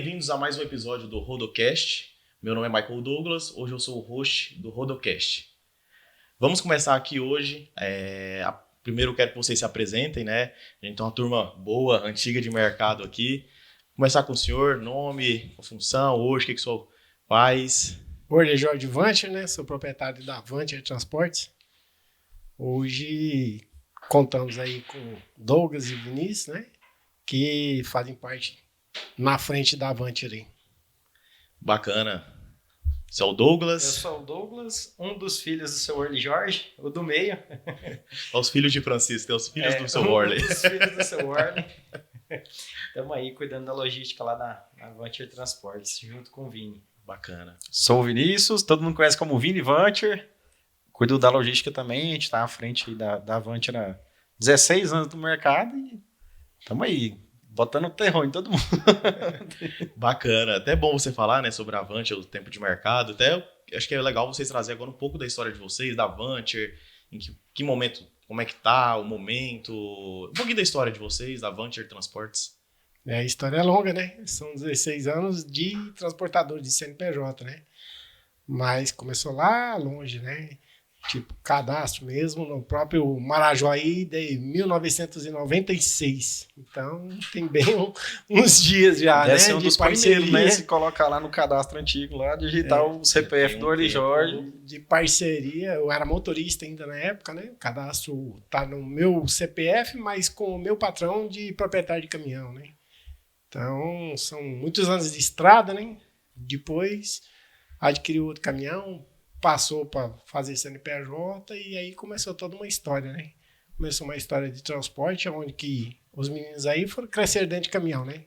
Bem-vindos a mais um episódio do Rodocast. Meu nome é Michael Douglas, hoje eu sou o host do Rodocast. Vamos começar aqui hoje. Primeiro eu quero que vocês se apresentem, né? A gente tem uma turma boa, antiga de mercado aqui. Começar com o senhor, nome, função, hoje, o que o senhor faz? Hoje é Jorge Vancher, né? Sou proprietário da Vancher Transportes. Hoje contamos aí com Douglas e Vinícius, né? Que fazem parte na frente da Vancher aí. Bacana. Você é o Douglas? Eu sou o Douglas, um dos filhos do seu Orly Jorge, o do meio. Os filhos de Francisco, tem os filhos do seu Orly. Um dos filhos do seu Orly. Estamos aí cuidando da logística lá na Vancher Transportes, junto com o Vini. Bacana. Sou o Vinícius, todo mundo conhece como Vini Vancher. Cuido da logística também, a gente está à frente aí da Vancher há 16 anos no mercado e estamos aí, botando terror em todo mundo. Bacana. Até bom você falar, né, sobre a Vancher, o tempo de mercado. Até acho que é legal vocês trazer agora um pouco da história de vocês, da Vancher, em que momento, como é que tá o momento, um pouquinho da história de vocês, da Vancher Transportes. A história é longa, né? São 16 anos de transportador de CNPJ, né? Mas começou lá longe, né? Tipo, cadastro mesmo no próprio Marajoara de 1996. Então, tem bem uns dias já, Deve né? ser um de dos parceria, primeiros, né? Se colocar lá no cadastro antigo, lá, digitar o CPF do Orly Jorge. De parceria. Eu era motorista ainda na época, né? O cadastro tá no meu CPF, mas com o meu patrão de proprietário de caminhão, né? Então, são muitos anos de estrada, né? Depois, adquiriu outro caminhão, passou para fazer CNPJ e aí começou toda uma história, né? Começou uma história de transporte, onde que os meninos aí foram crescer dentro de caminhão, né?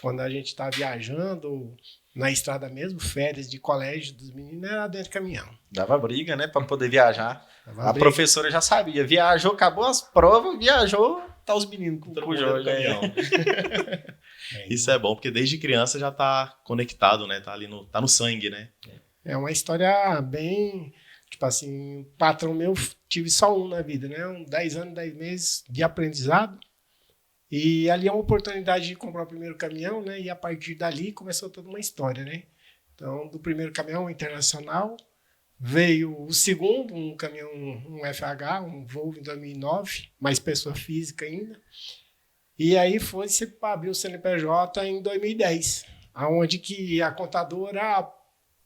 Quando a gente tá viajando na estrada mesmo, férias de colégio dos meninos era dentro de caminhão. Dava briga, né? Para poder viajar. Dava A briga. professora já sabia. Viajou, acabou as provas, viajou, tá os meninos com o Jorge. Caminhão. Isso é bom, porque desde criança já tá conectado, né? Tá ali tá no sangue, né? É uma história bem, tipo assim, o patrão meu, tive só um na vida, né? 10 anos, 10 meses de aprendizado. E ali é uma oportunidade de comprar o primeiro caminhão, né? E a partir dali começou toda uma história, né? Então, do primeiro caminhão internacional, veio o segundo, um caminhão, um FH, um Volvo em 2009, mais pessoa física ainda. E aí foi-se para abrir o CNPJ em 2010, aonde que a contadora,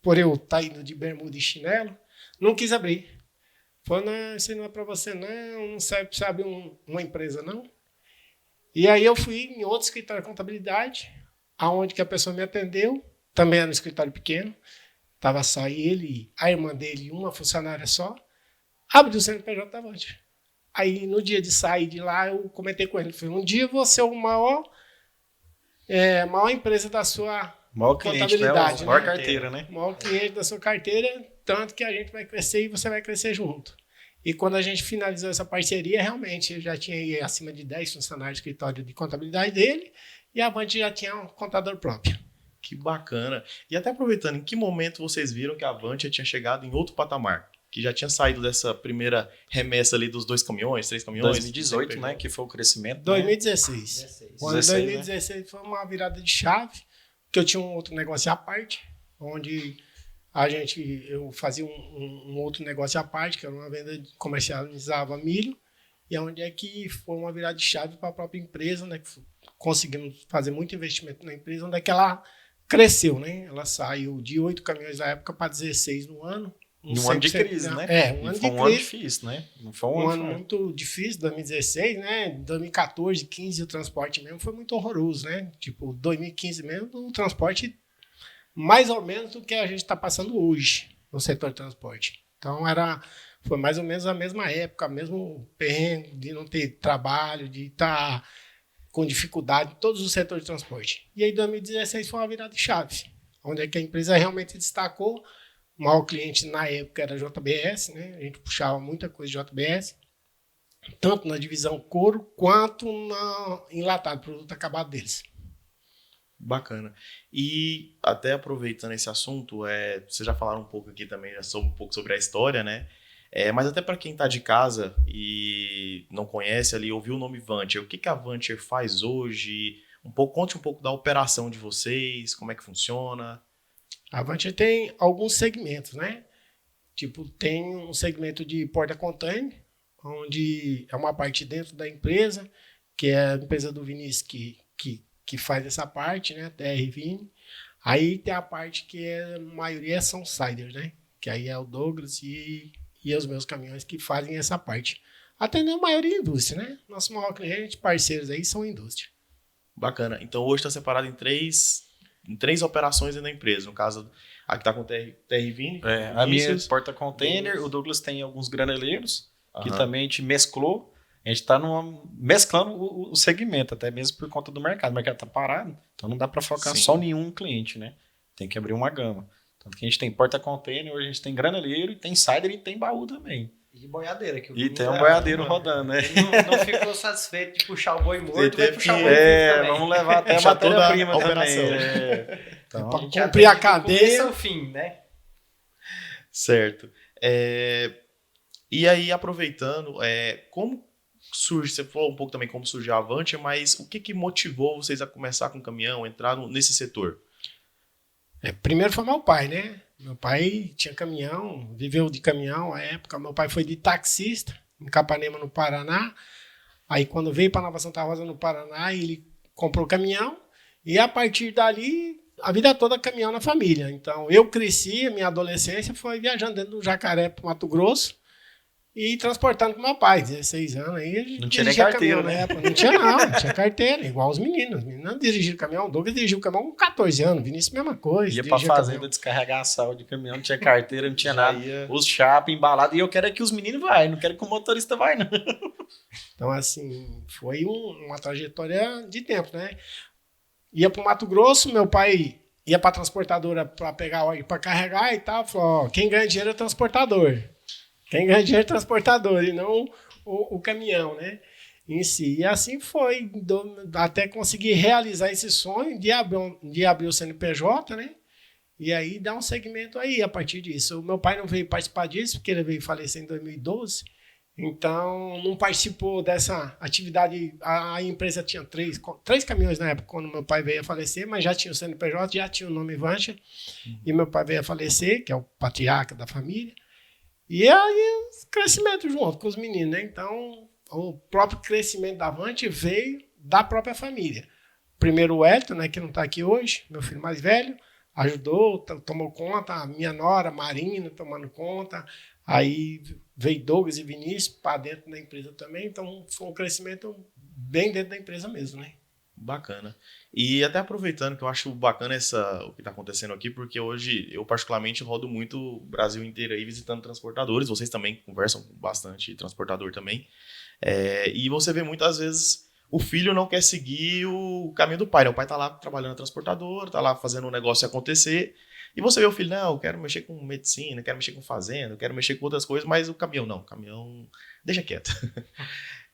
por eu estar indo de bermuda e chinelo, não quis abrir. Falou, não, isso não é para você não serve para você abrir uma empresa não. E aí eu fui em outro escritório de contabilidade, aonde que a pessoa me atendeu, também era um escritório pequeno, estava só ele, a irmã dele e uma funcionária só, abriu o CNPJ da Vancher. Aí no dia de sair de lá, eu comentei com ele, falei, um dia você é o maior empresa da sua Maior cliente, né? contabilidade, Maior né? carteira, né? O maior cliente da sua carteira, tanto que a gente vai crescer e você vai crescer junto. E quando a gente finalizou essa parceria, realmente, eu já tinha aí acima de 10 funcionários do escritório de contabilidade dele e a Vancher já tinha um contador próprio. Que bacana. E até aproveitando, em que momento vocês viram que a Vancher tinha chegado em outro patamar? Que já tinha saído dessa primeira remessa ali dos 2 caminhões, 3 caminhões? 2018, né? Que foi o crescimento. 2016. Né? O ano de 2016 foi uma virada de chave, que eu tinha um outro negócio à parte, onde eu fazia um outro negócio à parte, que era uma venda, comercializava milho, e onde é que foi uma virada de chave para a própria empresa, né? Conseguimos fazer muito investimento na empresa, onde é que ela cresceu, né? Ela saiu de 8 caminhões na época para 16 no ano. Um ano de crise, né? Um ano de foi um ano difícil, né? Não foi um ano muito difícil, 2016, né? 2014, 2015 o transporte mesmo foi muito horroroso, né? Tipo, 2015 mesmo, o transporte mais ou menos do que a gente está passando hoje no setor de transporte. Então, foi mais ou menos a mesma época, mesmo perrengue de não ter trabalho, de estar com dificuldade em todos os setores de transporte. E aí, 2016 foi uma virada de chave, onde é que a empresa realmente destacou. O maior cliente na época era a JBS, né? A gente puxava muita coisa de JBS, tanto na divisão couro quanto na enlatado, produto acabado deles. Bacana. E até aproveitando esse assunto, vocês já falaram um pouco aqui também, um pouco sobre a história, né? Mas até para quem está de casa e não conhece ali, ouviu o nome Vancher, o que a Vancher faz hoje? Conte um pouco da operação de vocês, como é que funciona. A Vantia tem alguns segmentos, né? Tipo, tem um segmento de porta-container, onde é uma parte dentro da empresa, que é a empresa do Vinícius que faz essa parte, né? TR Vini. Aí tem a parte que a maioria são siders, né? Que aí é o Douglas e os meus caminhões que fazem essa parte. Atendendo a maioria indústria, né? Nosso maior cliente, parceiros aí são indústria. Bacana. Então hoje está separado em três operações dentro da empresa. No caso, a que está com o TR Vini. A minha porta-container, o Douglas tem alguns graneleiros, que também a gente mesclou. A gente está mesclando o segmento, até mesmo por conta do mercado. O mercado está parado, então não dá para focar só em um cliente, né? Tem que abrir uma gama. Tanto que a gente tem porta-container, hoje a gente tem graneleiro, tem cider e tem baú também. E boiadeira. Que E tem um boiadeiro rodando, né? Não ficou satisfeito de puxar o boi morto, vai puxar o boi vivo também. Vamos levar até a matéria-prima também. Então, A para gente cumprir a atende do começo cadeia. ao fim, né? Certo. E aí, aproveitando, como surge, você falou um pouco também como surgiu a Avantia, mas o que motivou vocês a começar com o caminhão, entrar nesse setor? Primeiro foi meu pai, né? Meu pai tinha caminhão, viveu de caminhão à época. Meu pai foi de taxista em Capanema, no Paraná. Aí quando veio para Nova Santa Rosa, no Paraná, ele comprou caminhão. E a partir dali, a vida toda caminhão na família. Então eu cresci, minha adolescência foi viajando dentro do Jacaré para Mato Grosso e transportando com meu pai, 16 anos. Aí a gente Não tinha nem dirigia carteira, caminhão, né? na época. Não tinha não tinha carteira, igual os meninos. Os meninos dirigiram caminhão, o Douglas dirigiu caminhão com 14 anos, Vinícius mesma coisa. Ia pra dirigia fazenda caminhão. descarregar sal de caminhão, não tinha carteira, não tinha Já nada. ia- Os chapa embalados. E eu quero é que os meninos vai, não quero que o motorista vai, não. Então, assim, foi uma trajetória de tempo, né? Ia para o Mato Grosso, meu pai ia para a transportadora para pegar óleo para carregar e tal. Falou: ó, quem ganha dinheiro é o transportador. Quem ganha dinheiro é o transportador e não o caminhão, né? Em si. E assim foi, até conseguir realizar esse sonho de abrir o CNPJ, né? E aí dar um segmento aí a partir disso. O meu pai não veio participar disso, porque ele veio falecer em 2012. Então, não participou dessa atividade. A empresa tinha três caminhões na época, quando meu pai veio a falecer, mas já tinha o CNPJ, já tinha o nome Vantia. E meu pai veio a falecer, que é o patriarca da família. E aí, crescimento junto com os meninos, né? Então, o próprio crescimento da Vantia veio da própria família. Primeiro o Elton, né, que não está aqui hoje, meu filho mais velho, ajudou, tomou conta, a minha nora, Marina, tomando conta. Aí veio Douglas e Vinícius para dentro da empresa também. Então, foi um crescimento bem dentro da empresa mesmo, né? Bacana. E até aproveitando que eu acho bacana o que está acontecendo aqui, porque hoje eu particularmente rodo muito o Brasil inteiro aí visitando transportadores. Vocês também conversam com bastante transportador também. E você vê muitas vezes o filho não quer seguir o caminho do pai, né? O pai está lá trabalhando na transportadora, está lá fazendo um negócio acontecer. E você vê o filho, não, eu quero mexer com medicina, quero mexer com fazenda, quero mexer com outras coisas, mas o caminhão não, o caminhão deixa quieto.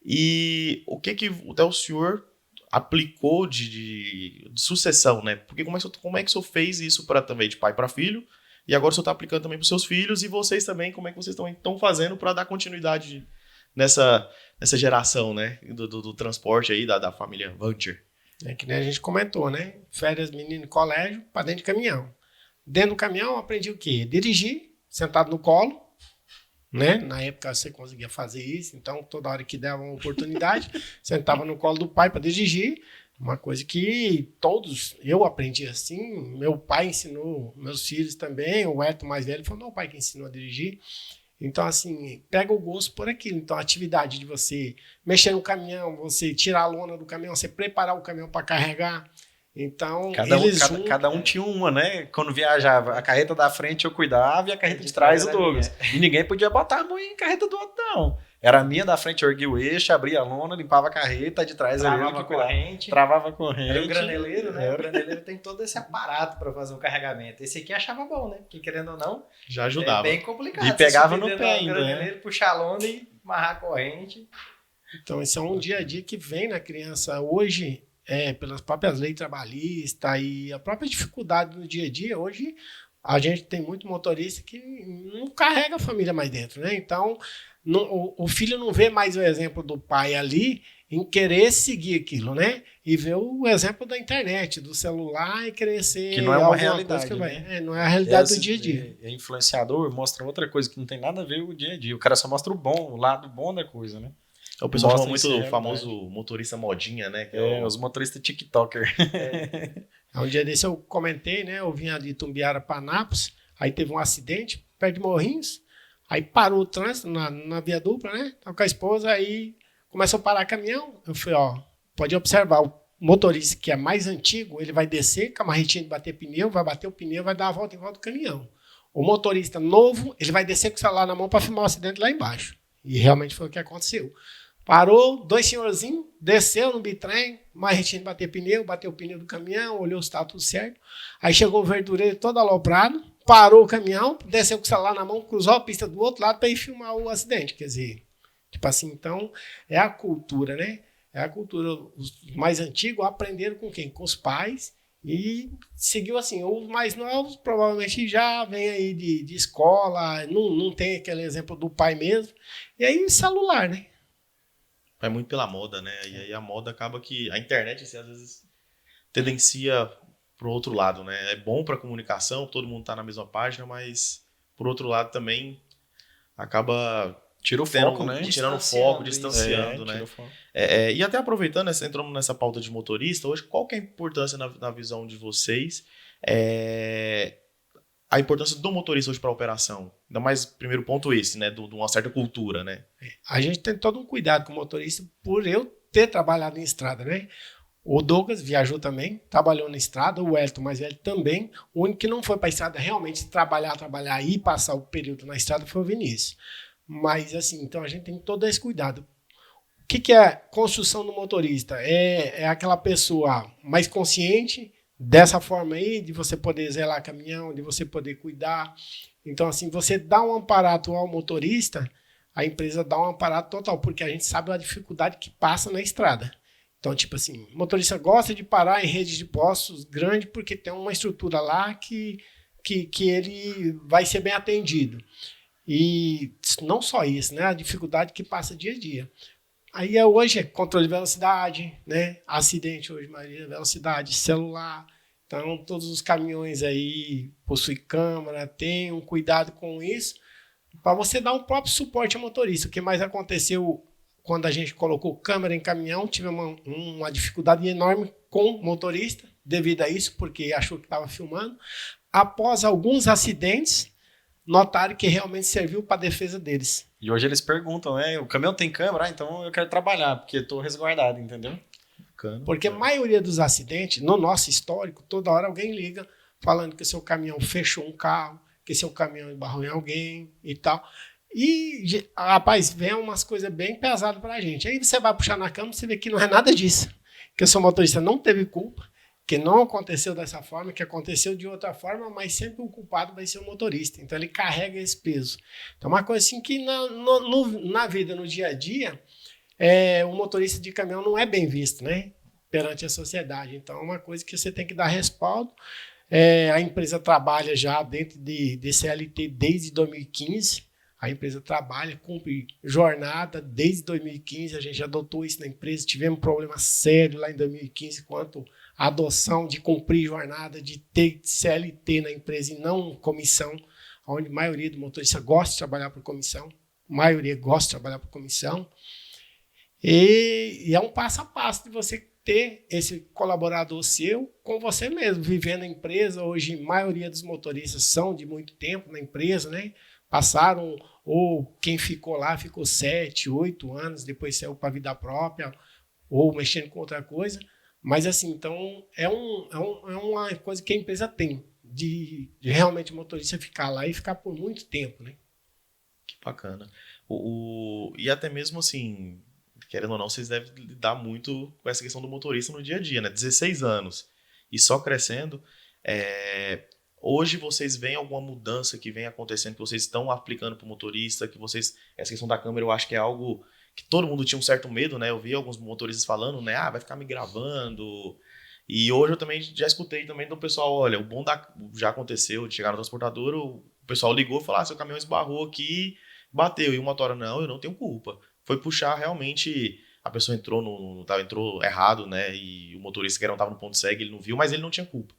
E o que até o senhor aplicou de sucessão, né? Porque como é que o senhor fez isso também de pai para filho? E agora o senhor está aplicando também para os seus filhos e vocês também, como é que vocês estão fazendo para dar continuidade nessa geração, né? Do transporte aí, da família Vantia. É que nem a gente comentou, né? Férias, menino, colégio, para dentro de caminhão. Dentro do caminhão eu aprendi o quê? Dirigir, sentado no colo, né? Na época você conseguia fazer isso, então toda hora que dava uma oportunidade, sentava no colo do pai para dirigir. Uma coisa que eu aprendi assim, meu pai ensinou, meus filhos também, o Elton mais velho foi meu pai que ensinou a dirigir. Então, assim, pega o gosto por aquilo. Então, a atividade de você mexer no caminhão, você tirar a lona do caminhão, você preparar o caminhão para carregar. Então, cada um tinha uma, né? Quando viajava, a carreta da frente eu cuidava e a carreta de trás o Douglas. E ninguém podia botar a mão em carreta do outro, não. Era a minha da frente, eu erguia o eixo, abria a lona, limpava a carreta, a de trás Travava a corrente. Travava a corrente. Era o graneleiro, né? O graneleiro tem todo esse aparato para fazer um carregamento. Esse aqui achava bom, né? Porque querendo ou não, já ajudava. É bem complicado. E pegava Você no subir pé dentro do ainda, graneleiro, puxar a lona e amarrar a corrente. Então, esse é um dia a dia que vem na criança hoje, pelas próprias leis trabalhistas e a própria dificuldade no dia a dia. Hoje, a gente tem muito motorista que não carrega a família mais dentro, né? Então, o filho não vê mais o exemplo do pai ali em querer seguir aquilo, né? E ver o exemplo da internet, do celular e querer ser Que não é uma alguma realidade, coisa que né? não é a realidade do dia a dia. É influenciador, mostra outra coisa que não tem nada a ver com o dia a dia. O cara só mostra o bom, o lado bom da coisa, né? O pessoal chama Mostra muito isso, é o verdade. famoso motorista modinha, né? Que Os motoristas TikToker. Um dia desse eu comentei, né? Eu vinha de Tumbiara para Anápolis, aí teve um acidente perto de Morrinhos, aí parou o trânsito na via dupla, né? Tava com a esposa, aí começou a parar caminhão. Eu falei, ó, pode observar, o motorista que é mais antigo, ele vai descer com a marretinha de bater pneu, vai bater o pneu, vai dar a volta em volta do caminhão. O motorista novo, ele vai descer com o celular na mão para filmar o acidente lá embaixo. E realmente foi o que aconteceu. Parou, 2 senhorzinhos, desceu no bitrem, marretinha de bater pneu, bateu o pneu do caminhão, olhou se estava tudo certo. Aí chegou o verdureiro todo aloprado, parou o caminhão, desceu com o celular na mão, cruzou a pista do outro lado para ir filmar o acidente. Quer dizer, tipo assim, então, é a cultura, né? É a cultura. Os mais antigos aprenderam com quem? Com os pais e seguiu assim. Os mais novos provavelmente já vêm aí de escola, não tem aquele exemplo do pai mesmo. E aí, celular, né? vai muito pela moda, né? E aí a moda acaba que a internet, assim, às vezes, tendencia pro outro lado, né? É bom pra comunicação, todo mundo tá na mesma página, mas por outro lado também acaba Tira o tendo- foco, né? tirando Distanciando foco, isso. distanciando, Tira né? o foco. E até aproveitando, entramos nessa pauta de motorista, hoje qual que é a importância na visão de vocês? A importância do motorista hoje para a operação? Ainda mais, primeiro ponto esse, né? De uma certa cultura, né? A gente tem todo um cuidado com o motorista por eu ter trabalhado em estrada, né? O Douglas viajou também, trabalhou na estrada, o Wellington mais velho também. O único que não foi para a estrada realmente trabalhar e passar o período na estrada foi o Vinícius. Mas assim, então a gente tem todo esse cuidado. O que é construção do motorista? É aquela pessoa mais consciente dessa forma aí, de você poder zelar caminhão, de você poder cuidar. Então, assim, você dá um amparato ao motorista, a empresa dá um amparato total, porque a gente sabe a dificuldade que passa na estrada. Então, tipo assim, o motorista gosta de parar em redes de postos grandes porque tem uma estrutura lá que ele vai ser bem atendido. E não só isso, né? A dificuldade que passa dia a dia. Aí hoje é controle de velocidade, né? Acidente hoje, maioria é velocidade, celular. Então, todos os caminhões aí possuem câmera, tem um cuidado com isso, para você dar um próprio suporte ao motorista. O que mais aconteceu quando a gente colocou câmera em caminhão, tivemos uma dificuldade enorme com o motorista, devido a isso, porque achou que estava filmando. Após alguns acidentes, notaram que realmente serviu para a defesa deles. E hoje eles perguntam, né? O caminhão tem câmera? Então eu quero trabalhar, porque eu tô resguardado, entendeu? Porque a maioria dos acidentes, no nosso histórico, toda hora alguém liga falando que seu caminhão fechou um carro, que seu caminhão embarrou em alguém e tal. E, rapaz, vem umas coisas bem pesadas pra gente. Aí você vai puxar na cama e você vê que não é nada disso. Que o seu motorista não teve culpa, que não aconteceu dessa forma, que aconteceu de outra forma, mas sempre o culpado vai ser o motorista. Então ele carrega esse peso. Então uma coisa assim que na vida, no dia a dia, o motorista de caminhão não é bem visto, né? Perante a sociedade. Então é uma coisa que você tem que dar respaldo. A empresa trabalha já dentro de CLT desde 2015. A empresa trabalha, cumpre jornada desde 2015. A gente adotou isso na empresa. Tivemos um problema sério lá em 2015 quanto à adoção de cumprir jornada, de ter CLT na empresa e não comissão, onde a maioria do motorista gosta de trabalhar por comissão. A maioria gosta de trabalhar por comissão. E é um passo a passo de você ter esse colaborador seu com você mesmo, vivendo a empresa. Hoje, a maioria dos motoristas são de muito tempo na empresa, né? Passaram, ou quem ficou lá ficou 7, 8 anos, depois saiu para a vida própria, ou mexendo com outra coisa. Mas, assim, então, é uma coisa que a empresa tem, de realmente o motorista ficar lá e ficar por muito tempo, né? Que bacana. E até mesmo assim, querendo ou não, vocês devem lidar muito com essa questão do motorista no dia a dia, né? 16 anos e só crescendo. Hoje vocês veem alguma mudança que vem acontecendo, que vocês estão aplicando para o motorista, que vocês... Essa questão da câmera eu acho que é algo que todo mundo tinha um certo medo, né? Eu vi alguns motoristas falando, né? Vai ficar me gravando. E hoje eu também já escutei também do pessoal, olha, já aconteceu de chegar no transportador, o pessoal ligou e falou, seu caminhão esbarrou aqui, bateu. E o motora, não, eu não tenho culpa. Foi puxar realmente a pessoa entrou errado, né? E o motorista que não estava no ponto cego, ele não viu, mas ele não tinha culpa.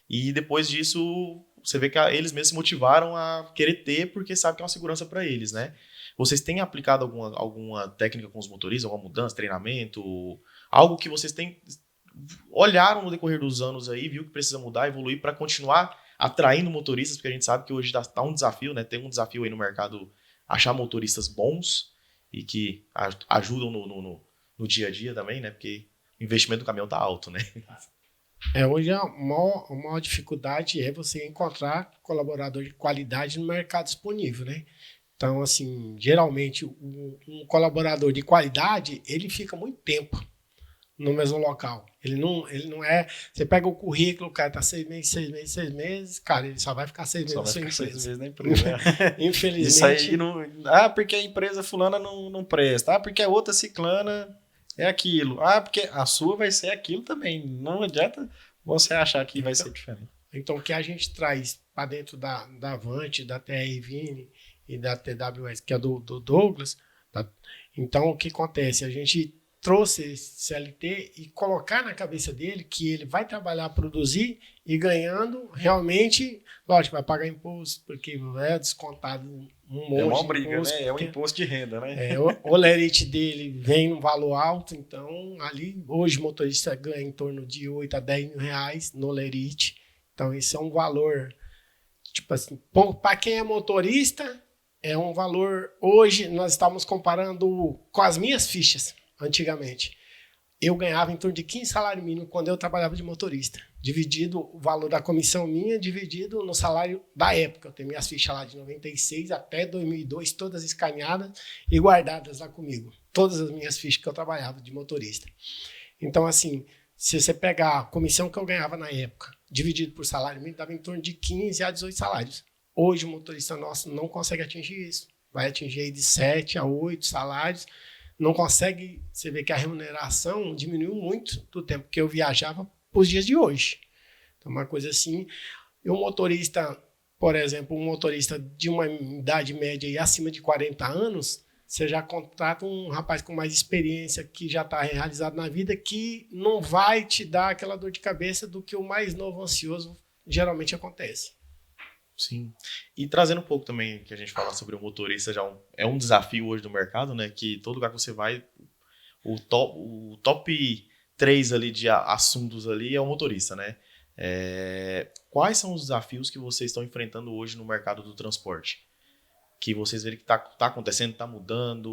E depois disso, você vê que eles mesmos se motivaram a querer ter, porque sabe que é uma segurança para eles, né? Vocês têm aplicado alguma técnica com os motoristas, alguma mudança, treinamento, algo que vocês olharam no decorrer dos anos aí, viu que precisa mudar, evoluir para continuar atraindo motoristas, porque a gente sabe que hoje está um desafio, né? Tem um desafio aí no mercado achar motoristas bons e que ajudam no dia a dia também, né? Porque o investimento do caminhão tá alto, né? Hoje a maior dificuldade é você encontrar colaborador de qualidade no mercado disponível, né? Então, assim, geralmente um colaborador de qualidade, ele fica muito tempo no mesmo local. Ele não é... Você pega o currículo, o cara tá 6 meses, cara, ele só vai ficar 6 meses Só na vai sua ficar 6 empresa. meses na empresa. Né? Infelizmente. Isso aí não... Ah, porque a empresa fulana não presta. Ah, porque a outra ciclana é aquilo. Ah, porque a sua vai ser aquilo também. Não adianta você achar que vai ser diferente. Então, o que a gente traz para dentro da Avante, da TR Vini e da TWS, que é do Douglas, então o que acontece? A gente trouxe esse CLT e colocar na cabeça dele que ele vai trabalhar, produzir e ganhando realmente, lógico, vai pagar imposto, porque é descontado um monte É uma de briga, imposto, né? É um imposto de renda, né? o lerite dele vem num valor alto, então ali hoje o motorista ganha em torno de 8 a 10 mil reais no lerite, então esse é um valor, tipo assim, para quem é motorista, é um valor, hoje nós estamos comparando com as minhas fichas, antigamente. Eu ganhava em torno de 15 salários mínimos quando eu trabalhava de motorista. Dividido o valor da comissão minha, dividido no salário da época. Eu tenho minhas fichas lá de 96 até 2002, todas escaneadas e guardadas lá comigo. Todas as minhas fichas que eu trabalhava de motorista. Então, assim, se você pegar a comissão que eu ganhava na época, dividido por salário mínimo, dava em torno de 15 a 18 salários. Hoje o motorista nosso não consegue atingir isso. Vai atingir aí de 7 a 8 salários. Não consegue, você vê que a remuneração diminuiu muito do tempo que eu viajava para os dias de hoje. Então, uma coisa assim, e um motorista, por exemplo, um motorista de uma idade média e acima de 40 anos, você já contrata um rapaz com mais experiência, que já está realizado na vida, que não vai te dar aquela dor de cabeça do que o mais novo ansioso geralmente acontece. Sim. E trazendo um pouco também que a gente fala sobre o motorista, é um desafio hoje do mercado, né? Que todo lugar que você vai, o top 3 ali de assuntos ali é o motorista, né? Quais são os desafios que vocês estão enfrentando hoje no mercado do transporte? Que vocês verem que tá acontecendo, tá mudando,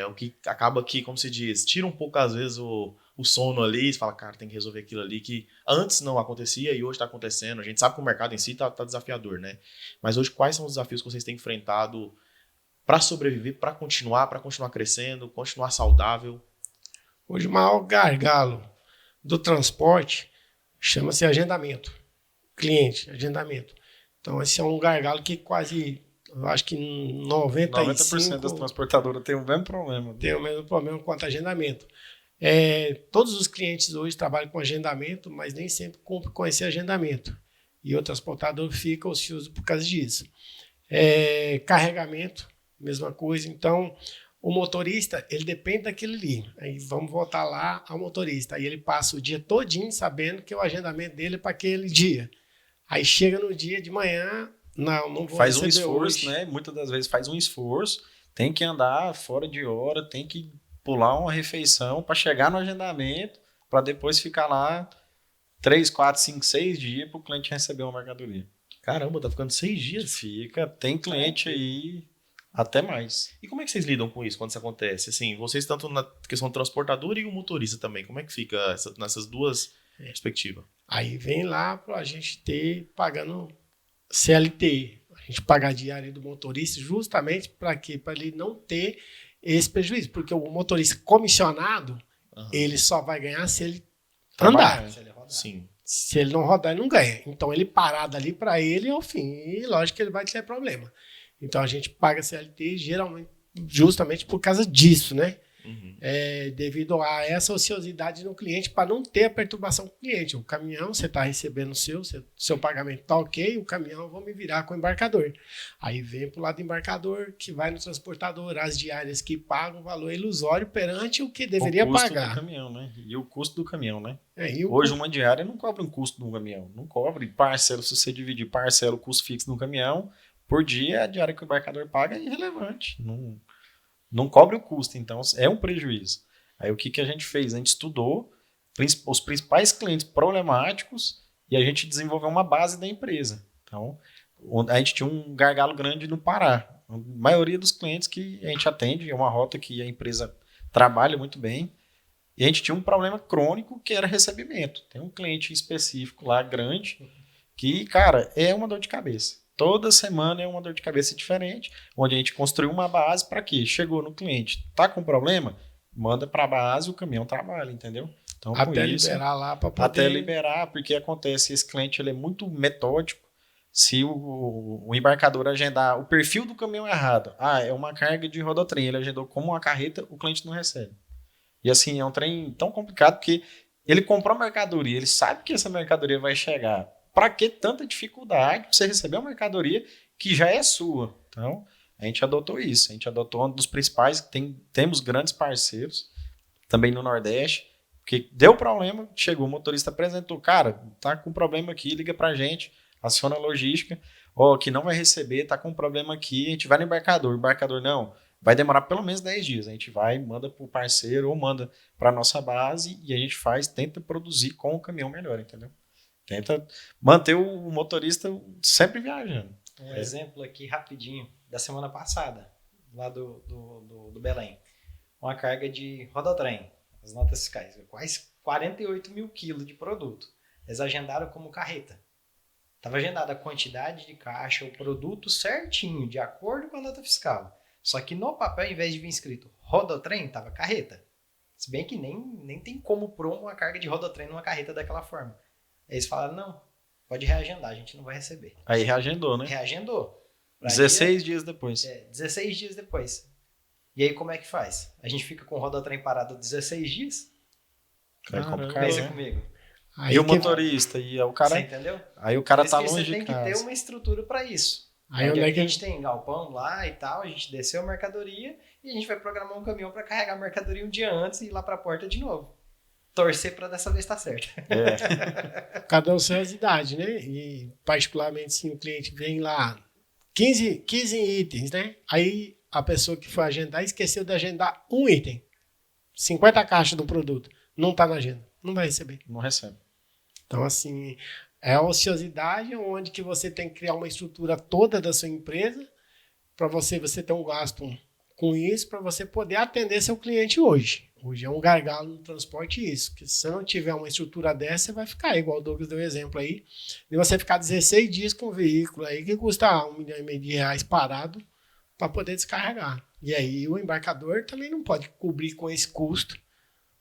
o que acaba que, como se diz, tira um pouco às vezes o sono ali, você fala, cara, tem que resolver aquilo ali que antes não acontecia e hoje está acontecendo. A gente sabe que o mercado em si tá desafiador, né? Mas hoje, quais são os desafios que vocês têm enfrentado para sobreviver, para continuar crescendo, continuar saudável? Hoje o maior gargalo do transporte chama-se agendamento. Cliente, agendamento. Então, esse é um gargalo que quase, eu acho que 90% das transportadoras têm o mesmo problema. Tem o mesmo problema quanto a agendamento. Todos os clientes hoje trabalham com agendamento, mas nem sempre cumprem com esse agendamento. E o transportador fica ocioso por causa disso. Carregamento, mesma coisa. Então, o motorista, ele depende daquilo ali. Aí vamos voltar lá ao motorista. Aí ele passa o dia todinho sabendo que o agendamento dele é para aquele dia. Aí chega no dia de manhã, não vou faz um receber esforço, hoje. né? Muitas das vezes faz um esforço, tem que andar fora de hora, tem que pular uma refeição para chegar no agendamento, para depois ficar lá 3, 4, 5, 6 dias para o cliente receber uma mercadoria. Caramba, tá ficando 6 dias? Fica, tem cliente aí até mais. E como é que vocês lidam com isso quando isso acontece? Assim, vocês tanto na questão do transportador e o motorista também, como é que fica nessas duas perspectivas? Aí vem lá para a gente pagando CLT, a gente pagar a diária do motorista justamente para quê? Para ele não ter esse prejuízo, porque o motorista comissionado, ele só vai ganhar se ele andar. Se ele rodar. Sim. Se ele não rodar, ele não ganha. Então, ele parado ali para ele é o fim. E lógico que ele vai ter problema. Então, a gente paga CLT geralmente justamente por causa disso, né? Uhum. Devido a essa ociosidade no cliente, para não ter a perturbação com o cliente. O caminhão, você está recebendo o seu pagamento está ok, o caminhão eu vou me virar com o embarcador. Aí vem para o lado do embarcador, que vai no transportador, as diárias que pagam um valor ilusório perante o que deveria o custo pagar. do caminhão, né? E o custo do caminhão, né? E Hoje uma diária não cobra um custo de um caminhão. Não cobra. E parcela, se você dividir parcela o custo fixo no caminhão, por dia a diária que o embarcador paga é irrelevante. Não cobre o custo, então é um prejuízo. Aí o que a gente fez? A gente estudou os principais clientes problemáticos e a gente desenvolveu uma base da empresa. Então, a gente tinha um gargalo grande no Pará. A maioria dos clientes que a gente atende é uma rota que a empresa trabalha muito bem. E a gente tinha um problema crônico que era recebimento. Tem um cliente específico lá, grande, que, cara, é uma dor de cabeça. Toda semana é uma dor de cabeça diferente, onde a gente construiu uma base para quê? Chegou no cliente, tá com problema? Manda para a base, o caminhão trabalha, entendeu? Então, até com isso, liberar lá para poder... até liberar, porque acontece, esse cliente ele é muito metódico. Se o embarcador agendar o perfil do caminhão errado, é uma carga de rodotrem, ele agendou como uma carreta, o cliente não recebe. E assim, é um trem tão complicado, porque ele comprou a mercadoria, ele sabe que essa mercadoria vai chegar. Para que tanta dificuldade para você receber uma mercadoria que já é sua? Então, a gente adotou isso. A gente adotou um dos principais, temos grandes parceiros, também no Nordeste, porque deu problema, chegou, o motorista apresentou, cara, tá com problema aqui, liga pra gente, aciona a logística, que não vai receber, tá com problema aqui, a gente vai no embarcador, o embarcador não, vai demorar pelo menos 10 dias, a gente vai, manda pro parceiro ou manda pra nossa base e a gente tenta produzir com o caminhão melhor, entendeu? Tenta manter o motorista sempre viajando. Um exemplo aqui rapidinho da semana passada, lá do Belém. Uma carga de rodotrem, as notas fiscais, quase 48 mil quilos de produto. Eles agendaram como carreta. Estava agendada a quantidade de caixa, o produto certinho, de acordo com a nota fiscal. Só que no papel, ao invés de vir escrito rodotrem, estava carreta. Se bem que nem tem como pôr uma carga de rodotrem numa carreta daquela forma. Eles falaram, não, pode reagendar, a gente não vai receber. Aí reagendou, né? Reagendou. 16 dias depois. 16 dias depois. E aí como é que faz? A gente fica com o rodotrem parado 16 dias? É complicado, Pensa né? comigo. E o motorista, e o cara... Você entendeu? Aí o cara Por isso tá que longe você tem de que ter casa. uma estrutura para isso. Aí Onde onde é é que a que gente tem galpão lá e tal, a gente desceu a mercadoria e a gente vai programar um caminhão para carregar a mercadoria um dia antes e ir lá para a porta de novo. Torcer para dessa vez estar certo. cada ociosidade, né? E particularmente se o cliente vem lá 15 itens, né? Aí a pessoa que foi agendar esqueceu de agendar um item. 50 caixas do produto. Não está na agenda. Não vai receber. Não recebe. Então, assim, é a ociosidade onde que você tem que criar uma estrutura toda da sua empresa para você ter um gasto com isso, para você poder atender seu cliente hoje. Hoje é um gargalo no transporte isso, porque se você não tiver uma estrutura dessa, você vai ficar igual o Douglas deu exemplo aí, de você ficar 16 dias com o veículo aí que custa R$1,5 milhão de reais parado para poder descarregar. E aí o embarcador também não pode cobrir com esse custo,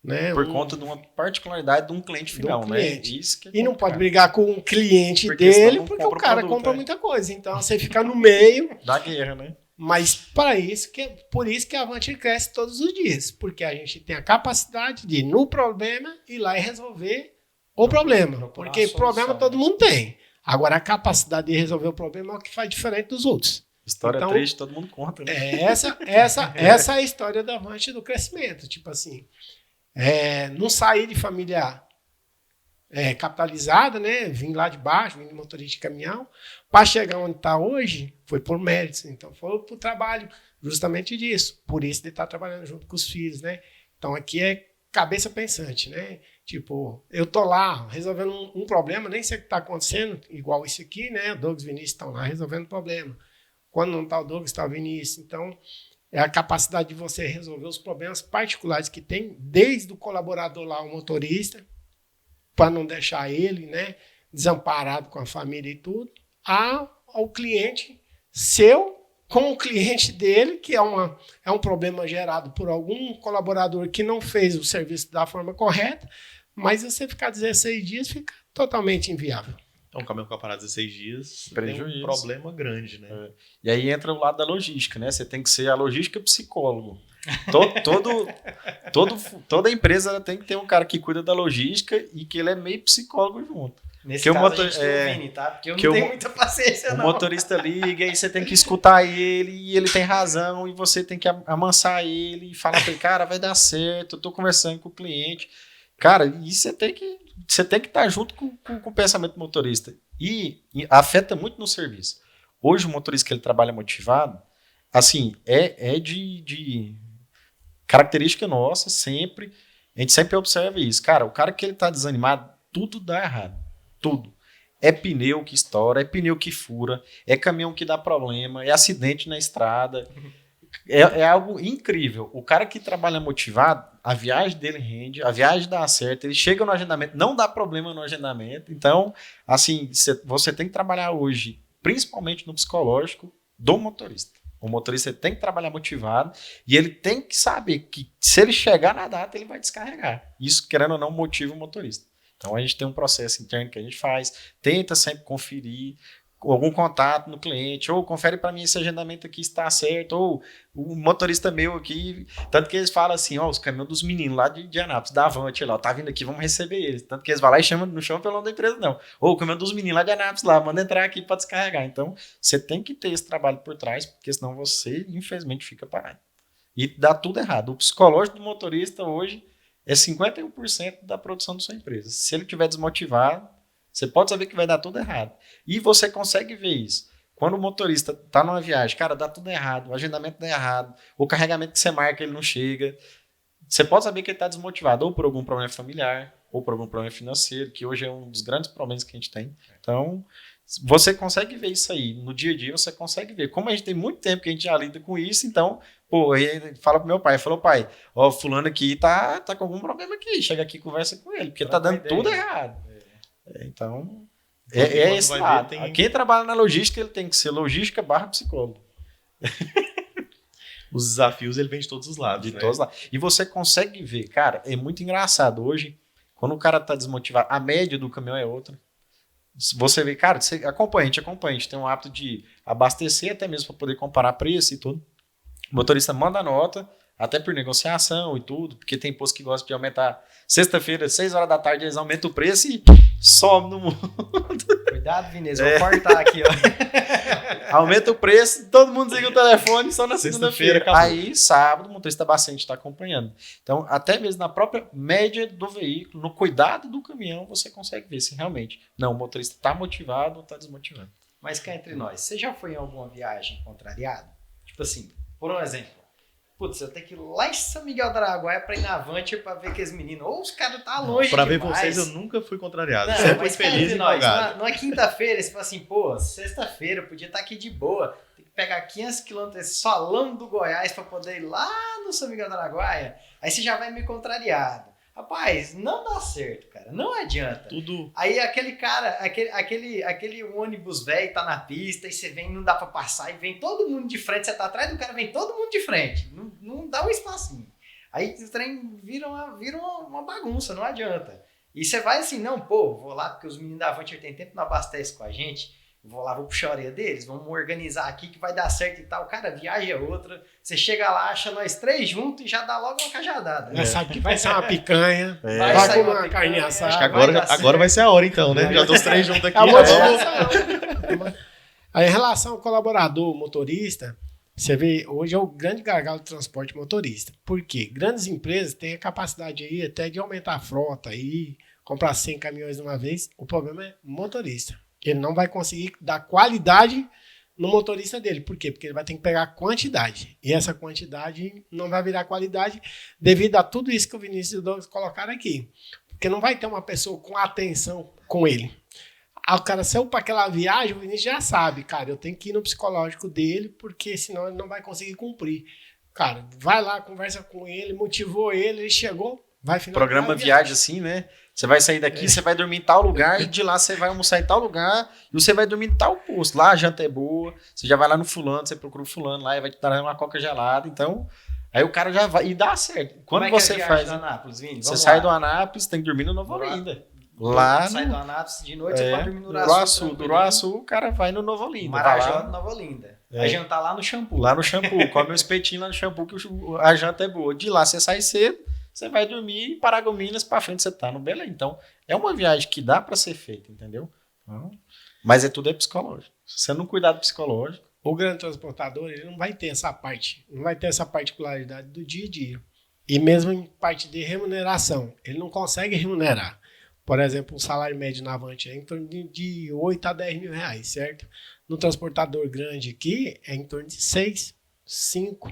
né? Por conta de uma particularidade de um cliente final, cliente. né? Isso que é E não complicado. pode brigar com o cliente Porque senão dele, não porque o compra o cara produto, compra é. muita coisa. Então você fica no meio. Da guerra, né? Mas por isso que a Avante cresce todos os dias, porque a gente tem a capacidade de ir no problema ir lá e resolver o problema, procurar porque a solução, problema todo mundo tem. Agora a capacidade de resolver o problema é o que faz diferente dos outros. História Então, triste, todo mundo conta, né? Essa é a história da Avante do crescimento, tipo assim, não sair de família capitalizada, né? Vim lá de baixo, vim de motorista de caminhão, para chegar onde está hoje, foi por méritos. Então, foi por trabalho justamente disso. Por isso de estar trabalhando junto com os filhos, né? Então, aqui é cabeça pensante, né? Tipo, eu tô lá resolvendo um problema, nem sei o que está acontecendo, igual isso aqui, né? O Douglas e o Vinícius estão lá resolvendo problema. Quando não está o Douglas, está o Vinícius. Então, é a capacidade de você resolver os problemas particulares que tem, desde o colaborador lá, o motorista, para não deixar ele, né, desamparado com a família e tudo, ao cliente seu com o cliente dele, que é um problema gerado por algum colaborador que não fez o serviço da forma correta, mas você ficar 16 dias fica totalmente inviável. Então, o caminhão ficar parado 16 dias tem Prejuízo. um problema grande, né? E aí entra o lado da logística, né? Você tem que ser a logística psicólogo. Toda empresa ela tem que ter um cara que cuida da logística e que ele é meio psicólogo junto. Nesse caso a gente tem o Vini, tá? Porque eu não tenho muita paciência, não. O motorista liga e você tem que escutar ele e ele tem razão e você tem que amansar ele e falar pra ele, cara, vai dar certo, eu tô conversando com o cliente. Cara, e você tem que estar junto com o pensamento do motorista. E afeta muito no serviço. Hoje o motorista que ele trabalha motivado, assim, é de característica nossa, sempre. A gente sempre observa isso. Cara, o cara que ele tá desanimado, tudo dá errado. Tudo. É pneu que estoura, é pneu que fura, é caminhão que dá problema, é acidente na estrada. É algo incrível. O cara que trabalha motivado, a viagem dele rende, a viagem dá certo, ele chega no agendamento, não dá problema no agendamento. Então, assim, você tem que trabalhar hoje, principalmente no psicológico do motorista. O motorista tem que trabalhar motivado e ele tem que saber que se ele chegar na data, ele vai descarregar. Isso, querendo ou não, motiva o motorista. Então, a gente tem um processo interno que a gente faz, tenta sempre conferir algum contato no cliente, ou confere para mim esse agendamento aqui está certo, ou o motorista meu aqui, tanto que eles falam assim, ó, os caminhões dos meninos lá de Anápolis, da Avante, lá, tá vindo aqui, vamos receber eles. Tanto que eles vão lá e não chamam pelo nome da empresa, não. Ou o caminhão dos meninos lá de Anápolis, lá, manda entrar aqui para descarregar. Então, você tem que ter esse trabalho por trás, porque senão você, infelizmente, fica parado. E dá tudo errado. O psicológico do motorista hoje é 51% da produção da sua empresa. Se ele estiver desmotivado, você pode saber que vai dar tudo errado. E você consegue ver isso. Quando o motorista está numa viagem, cara, dá tudo errado, o agendamento dá errado, o carregamento que você marca, ele não chega. Você pode saber que ele está desmotivado, ou por algum problema familiar, ou por algum problema financeiro, que hoje é um dos grandes problemas que a gente tem. Então, você consegue ver isso aí. No dia a dia, você consegue ver. Como a gente tem muito tempo que a gente já lida com isso, então, pô, ele fala pro meu pai, falou, pai, ó, fulano aqui tá com algum problema aqui, chega aqui e conversa com ele, porque tá dando tudo errado. Então, é esse lado. Quem trabalha na logística, ele tem que ser logística / psicólogo. Os desafios, ele vem de todos os lados. De todos os lados. E você consegue ver, cara, é muito engraçado. Hoje, quando o cara tá desmotivado, a média do caminhão é outra. Você vê, cara, você acompanha, a gente tem um hábito de abastecer até mesmo para poder comparar preço e tudo. O motorista manda a nota, até por negociação e tudo, porque tem posto que gosta de aumentar. Sexta-feira, 6 horas da tarde, eles aumentam o preço e some no mundo. Cuidado, Vinícius, vou cortar aqui, ó. Aumenta o preço, todo mundo desliga o telefone só na segunda-feira. Aí, sábado, o motorista bastante está acompanhando. Então, até mesmo na própria média do veículo, no cuidado do caminhão, você consegue ver se realmente o motorista está motivado ou está desmotivado. Mas cá entre nós, você já foi em alguma viagem contrariado? Tipo assim, por um exemplo, putz, eu tenho que ir lá em São Miguel do Araguaia pra ir na Avante pra ver aqueles meninos. Ou os caras tá longe pra demais. Pra ver vocês, eu nunca fui contrariado. Não, sempre fui mas feliz e empolgado. Numa quinta-feira, você fala assim, pô, sexta-feira, eu podia estar aqui de boa. Tem que pegar 500 quilômetros desse solão do Goiás pra poder ir lá no São Miguel do Araguaia. Aí você já vai meio contrariado. Rapaz, não dá certo, cara. Não adianta. Tudo. Aí aquele cara, aquele ônibus velho tá na pista e você vem, não dá pra passar e vem todo mundo de frente, você tá atrás do cara, vem todo mundo de frente. Não dá um espacinho. Aí o trem vira uma bagunça, não adianta. E você vai assim, não, pô, vou lá porque os meninos da Avante tem tempo não abastecem com a gente. Vou lá, vou puxar a orelha deles, vamos organizar aqui que vai dar certo e tal. Cara, viagem é outra. Você chega lá, acha nós 3 juntos e já dá logo uma cajadada. Já sabe que vai ser uma picanha, vai vai sair comer uma uma carne picanha, assada. Acho que agora vai ser a hora então, né? Já dos 3 juntos aqui. Aí, em relação ao colaborador, motorista, você vê, hoje é o grande gargalo do transporte motorista. Por quê? Grandes empresas têm a capacidade aí até de aumentar a frota aí, comprar 100 caminhões de uma vez. O problema é motorista. Ele não vai conseguir dar qualidade no motorista dele. Por quê? Porque ele vai ter que pegar quantidade. E essa quantidade não vai virar qualidade devido a tudo isso que o Vinícius e o Douglas colocaram aqui. Porque não vai ter uma pessoa com atenção com ele. O cara saiu para aquela viagem, o Vinícius já sabe, cara, eu tenho que ir no psicológico dele, porque senão ele não vai conseguir cumprir. Cara, vai lá, conversa com ele, motivou ele chegou, vai finalizar. Programa viagem assim, né? Você vai sair daqui, você vai dormir em tal lugar, e de lá você vai almoçar em tal lugar, e você vai dormir em tal posto. Lá a janta é boa, você já vai lá no fulano, você procura o fulano lá, e vai te dar uma coca gelada. Então, aí o cara já vai, e dá certo. Quando você faz. Do Anápolis, Vini? Você sai do Anápolis, tem que dormir no Novo Olinda. Lá Sai no, do Anápolis de noite, você pode dormir no Uruaçu, do tranquilinho. Uruaçu, o cara vai no Nova Olinda. vai Marajó, lá, Nova Olinda. É. Vai jantar lá no Shampoo. lá no Shampoo, come um espetinho lá no Shampoo, que a janta é boa. De lá você sai cedo, você vai dormir e Paragominas pra frente você tá no Belém. Então, é uma viagem que dá pra ser feita, entendeu? Então, mas tudo é psicológico. Se você não cuidar do psicológico, O grande transportador, ele não vai ter essa parte, não vai ter essa particularidade do dia a dia. E mesmo em parte de remuneração, ele não consegue remunerar. Por exemplo, um salário médio na Avante é em torno de 8 a 10 mil reais, certo? No transportador grande aqui, é em torno de 6, 5.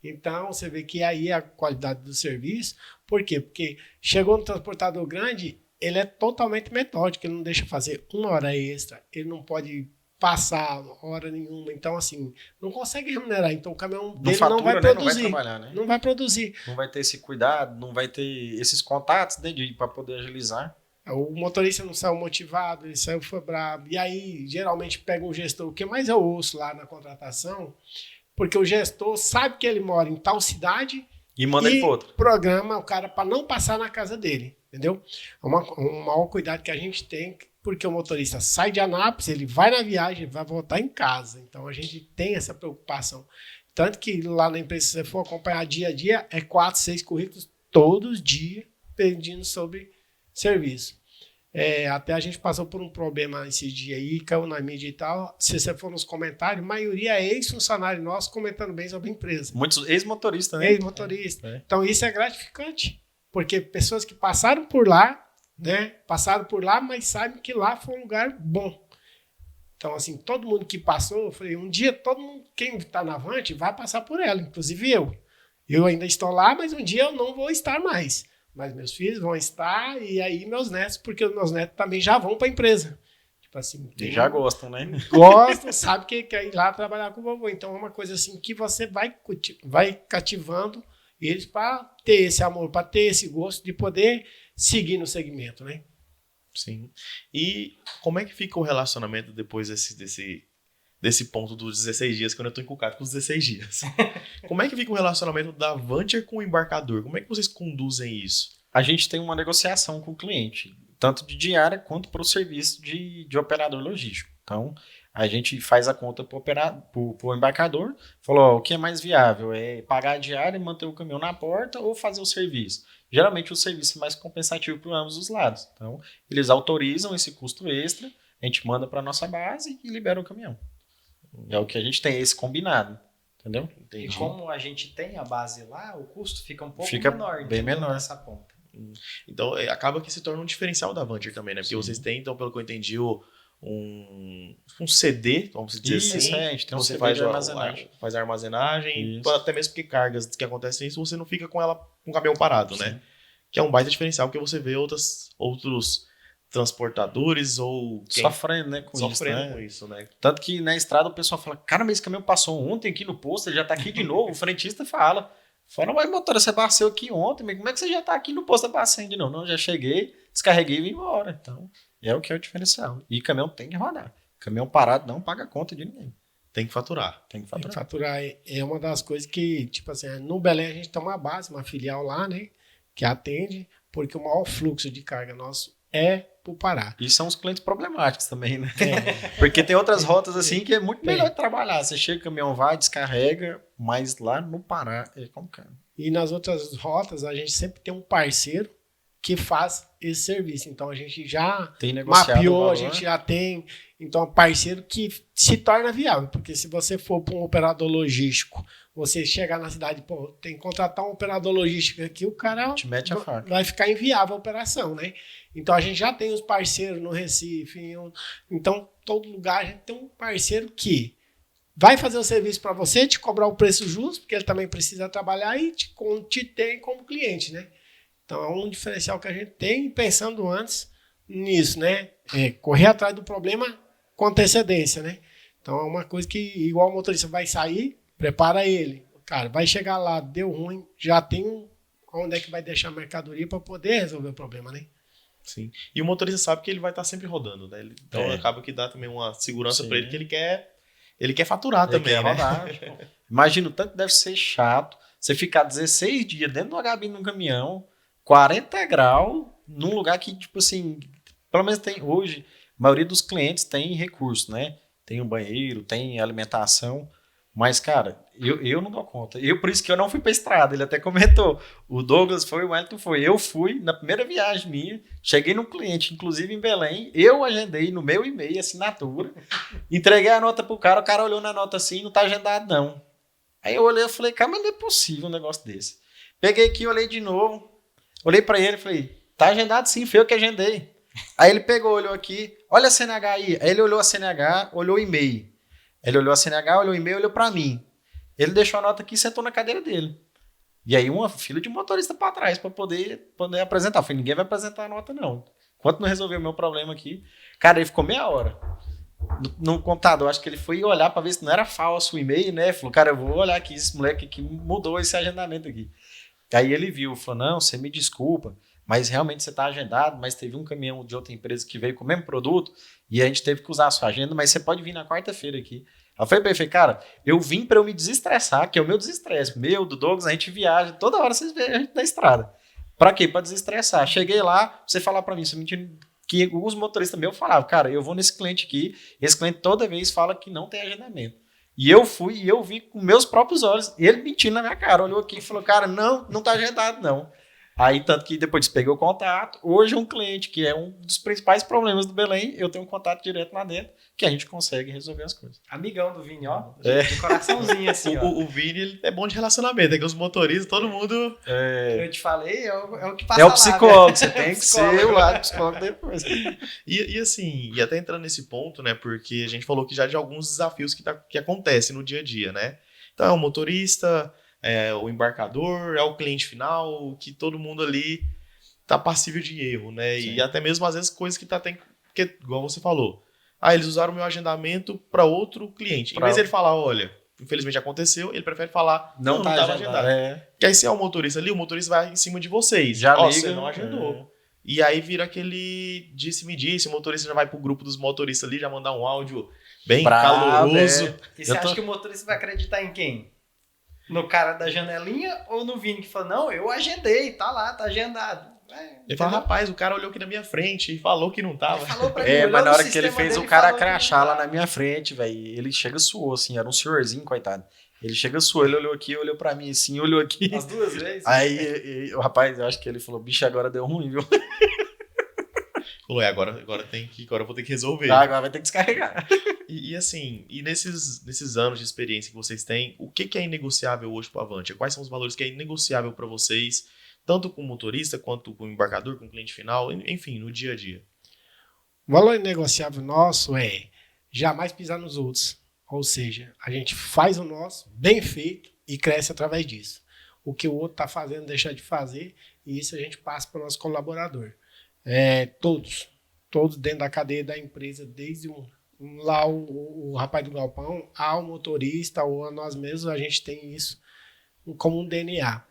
Então, você vê que aí a qualidade do serviço. Por quê? Porque chegou no transportador grande, ele é totalmente metódico, ele não deixa fazer uma hora extra, ele não pode passar hora nenhuma. Então, assim, não consegue remunerar. Então, o caminhão não dele fatura, não vai né? Não vai produzir. trabalhar, né? Não vai produzir. Não vai ter esse cuidado, não vai ter esses contatos, né, para poder agilizar. O motorista não saiu motivado, ele saiu foi brabo. E aí, geralmente, pega um gestor. O que mais eu ouço lá na contratação, porque o gestor sabe que ele mora em tal cidade E manda ele e pro outro. programa o cara para não passar na casa dele, entendeu? É um maior cuidado que a gente tem, porque o motorista sai de Anápolis, ele vai na viagem, vai voltar em casa. Então, a gente tem essa preocupação. Tanto que lá na empresa, se você for acompanhar dia a dia, é 4, 6 currículos todos os dias pedindo sobre serviço. Até a gente passou por um problema esse dia aí, caiu na mídia e tal. Se você for nos comentários, a maioria é ex-funcionário nosso comentando bem sobre a empresa. Muitos ex-motoristas, né? Ex-motorista. É. Então isso é gratificante, porque pessoas que passaram por lá, né? Passaram por lá, mas sabem que lá foi um lugar bom. Então, assim, todo mundo que passou, eu falei, um dia todo mundo, quem está na Avante, vai passar por ela, inclusive eu. Eu ainda estou lá, mas um dia eu não vou estar mais. Mas meus filhos vão estar, e aí meus netos, porque os meus netos também já vão para a empresa. Tipo assim, E já gostam, né? gostam, sabe que quer ir lá trabalhar com o vovô. Então é uma coisa assim que você vai cativando eles para ter esse amor, para ter esse gosto de poder seguir no segmento, né? Sim. E como é que fica o relacionamento depois desse ponto dos 16 dias, quando eu tô encucado com os 16 dias? Como é que fica o relacionamento da Vanter com o embarcador? Como é que vocês conduzem isso? A gente tem uma negociação com o cliente, tanto de diária quanto para o serviço de operador logístico. Então, a gente faz a conta para o embarcador, falou, ó, o que é mais viável? É pagar a diária e manter o caminhão na porta ou fazer o serviço? Geralmente o serviço é mais compensativo para ambos os lados. Então, eles autorizam esse custo extra, a gente manda para a nossa base e libera o caminhão. É o que a gente tem, esse combinado. Entendeu? E Entendi. como a gente tem a base lá, o custo fica um pouco Fica menor. bem entendeu? menor. Nessa ponta. Então, acaba que se torna um diferencial da Vanter também, né? Porque Sim. vocês têm, então, pelo que eu entendi, um CD, vamos dizer Isso, assim. a gente tem um Você CD faz de a armazenagem. faz a armazenagem, Isso. até mesmo porque cargas que acontecem isso, você não fica com ela com o caminhão parado, né? Sim. Que é um baita diferencial, porque você vê outros transportadores ou quem Sofrendo, né, com sofrendo isso, com né? isso, né? Tanto que na estrada o pessoal fala, cara, mas esse caminhão passou ontem aqui no posto, ele já tá aqui de novo. O frentista fala, mas motora, você passou aqui ontem, mas como é que você já tá aqui no posto passando de novo? Não, já cheguei, descarreguei e vim embora. Então, é o que é o diferencial. E caminhão tem que rodar. Caminhão parado não paga conta de ninguém. Tem que faturar. Tem que Tem que faturar. faturar é uma das coisas que, tipo assim, no Belém a gente tem uma base, uma filial lá, né? Que atende, porque o maior fluxo de carga nosso é pro Pará. E são os clientes problemáticos também, né? É, Porque tem outras rotas assim que é muito Tem. melhor de trabalhar. Você chega, o caminhão vai, descarrega, mas lá no Pará é complicado. e nas outras rotas a gente sempre tem um parceiro que faz esse serviço. Então a gente já Tem negociado o mapeou, valor. a gente já tem. Então, é um parceiro que se torna viável. Porque se você for para um operador logístico, você chegar na cidade, pô, tem que contratar um operador logístico aqui, o cara Te mete a faca. vai ficar inviável a operação, né? Então a gente já tem os parceiros no Recife. Então, todo lugar a gente tem um parceiro que vai fazer o serviço para você, te cobrar o preço justo, porque ele também precisa trabalhar e te tem como cliente, né? Então é um diferencial que a gente tem, pensando antes nisso, né? Correr atrás do problema com antecedência, né? Então é uma coisa que, igual o motorista vai sair, prepara ele. Cara, vai chegar lá, deu ruim, já tem onde é que vai deixar a mercadoria para poder resolver o problema, né? Sim. E o motorista sabe que ele vai estar sempre rodando, né? Então É. acaba que dá também uma segurança Sim. para ele que ele quer faturar Ele também, quer né? rodar, tipo, imagina o tanto que deve ser chato você ficar 16 dias dentro de uma cabine num caminhão, 40 graus, num lugar que, tipo assim, pelo menos tem hoje, a maioria dos clientes tem recurso, né? Tem um banheiro, tem alimentação, mas, cara, eu não dou conta. Por isso que eu não fui pra estrada, ele até comentou. O Douglas foi, o Wellington foi. Eu fui, na primeira viagem minha, cheguei num cliente, inclusive em Belém, eu agendei no meu e-mail, assinatura, entreguei a nota pro cara, o cara olhou na nota assim, não tá agendado não. Aí eu olhei e falei, cara, mas não é possível um negócio desse. Peguei aqui, olhei de novo, olhei pra ele e falei, tá agendado sim, foi eu que agendei. Aí ele pegou, olhou aqui, olha a CNH aí. Aí ele olhou a CNH, olhou o e-mail. Ele olhou a CNH, olhou o e-mail, olhou pra mim. Ele deixou a nota aqui e sentou na cadeira dele. E aí uma fila de motorista pra trás pra poder apresentar. Eu falei, ninguém vai apresentar a nota não. Enquanto não resolver o meu problema aqui. Cara, ele ficou meia hora no computador. Acho que ele foi olhar pra ver se não era falso o e-mail, né? Falou, cara, eu vou olhar aqui, esse moleque aqui mudou esse agendamento aqui. Aí ele viu, falou, não, você me desculpa, mas realmente você está agendado, mas teve um caminhão de outra empresa que veio com o mesmo produto e a gente teve que usar a sua agenda, mas você pode vir na quarta-feira aqui. Aí eu falei, cara, eu vim para eu me desestressar, que é o meu desestresse. Meu, do Douglas, a gente viaja, toda hora vocês veem a gente na estrada. Para quê? Para desestressar. Cheguei lá, você falar para mim, você mentindo, que os motoristas meus falavam, cara, eu vou nesse cliente aqui, esse cliente toda vez fala que não tem agendamento. E eu fui e eu vi com meus próprios olhos, ele mentindo na minha cara, olhou aqui e falou, cara, não tá agendado não. Aí, tanto que depois peguei o contato, hoje um cliente, que é um dos principais problemas do Belém, eu tenho um contato direto lá dentro, que a gente consegue resolver as coisas. Amigão do Vini, ó, de coraçãozinho assim, ó. O Vini, ele é bom de relacionamento, é que os motoristas, todo mundo... Eu te falei, é o que passa É o lá, psicólogo, né? você tem que ser o lado psicólogo depois. E assim, e até entrando nesse ponto, né, porque a gente falou que já de alguns desafios que acontecem no dia a dia, né? Então, é o motorista, é o embarcador, é o cliente final, que todo mundo ali tá passível de erro, né? Sim. E até mesmo, às vezes, coisas que porque, igual você falou, eles usaram o meu agendamento para outro cliente. Em vez de ele falar, olha, infelizmente aconteceu, ele prefere falar, não tá estava agendado. agendado. Que aí se é o motorista ali, o motorista vai em cima de vocês. Já liga. Você não agendou. E aí vira aquele disse-me-disse, o motorista já vai pro grupo dos motoristas ali, já mandar um áudio bem caloroso. E você acha que o motorista vai acreditar em quem? No cara da janelinha ou no Vini que falou, não, eu agendei, tá lá, tá agendado. Ele fala, rapaz, o cara olhou aqui na minha frente e falou que não tava. Falou pra mim, mas olhou na no hora que ele sistema fez dele o cara falou que não crachar lá tava. na minha frente, velho, ele chega suou, assim, era um senhorzinho, coitado. Ele chega suou, ele olhou aqui, olhou pra mim assim, olhou aqui. As duas vezes. Aí o rapaz, eu acho que ele falou, bicho, agora deu ruim, viu? Falou, agora eu vou ter que resolver. Agora vai ter que descarregar. E assim, nesses anos de experiência que vocês têm, o que é inegociável hoje para a Avantia? Quais são os valores que é inegociável para vocês, tanto com o motorista, quanto com o embarcador, com o cliente final, enfim, no dia a dia? O valor inegociável nosso é jamais pisar nos outros. Ou seja, a gente faz o nosso bem feito e cresce através disso. O que o outro está fazendo, deixa de fazer, e isso a gente passa para o nosso colaborador. Todos dentro da cadeia da empresa, desde lá o rapaz do galpão, ao motorista ou a nós mesmos, a gente tem isso como um DNA.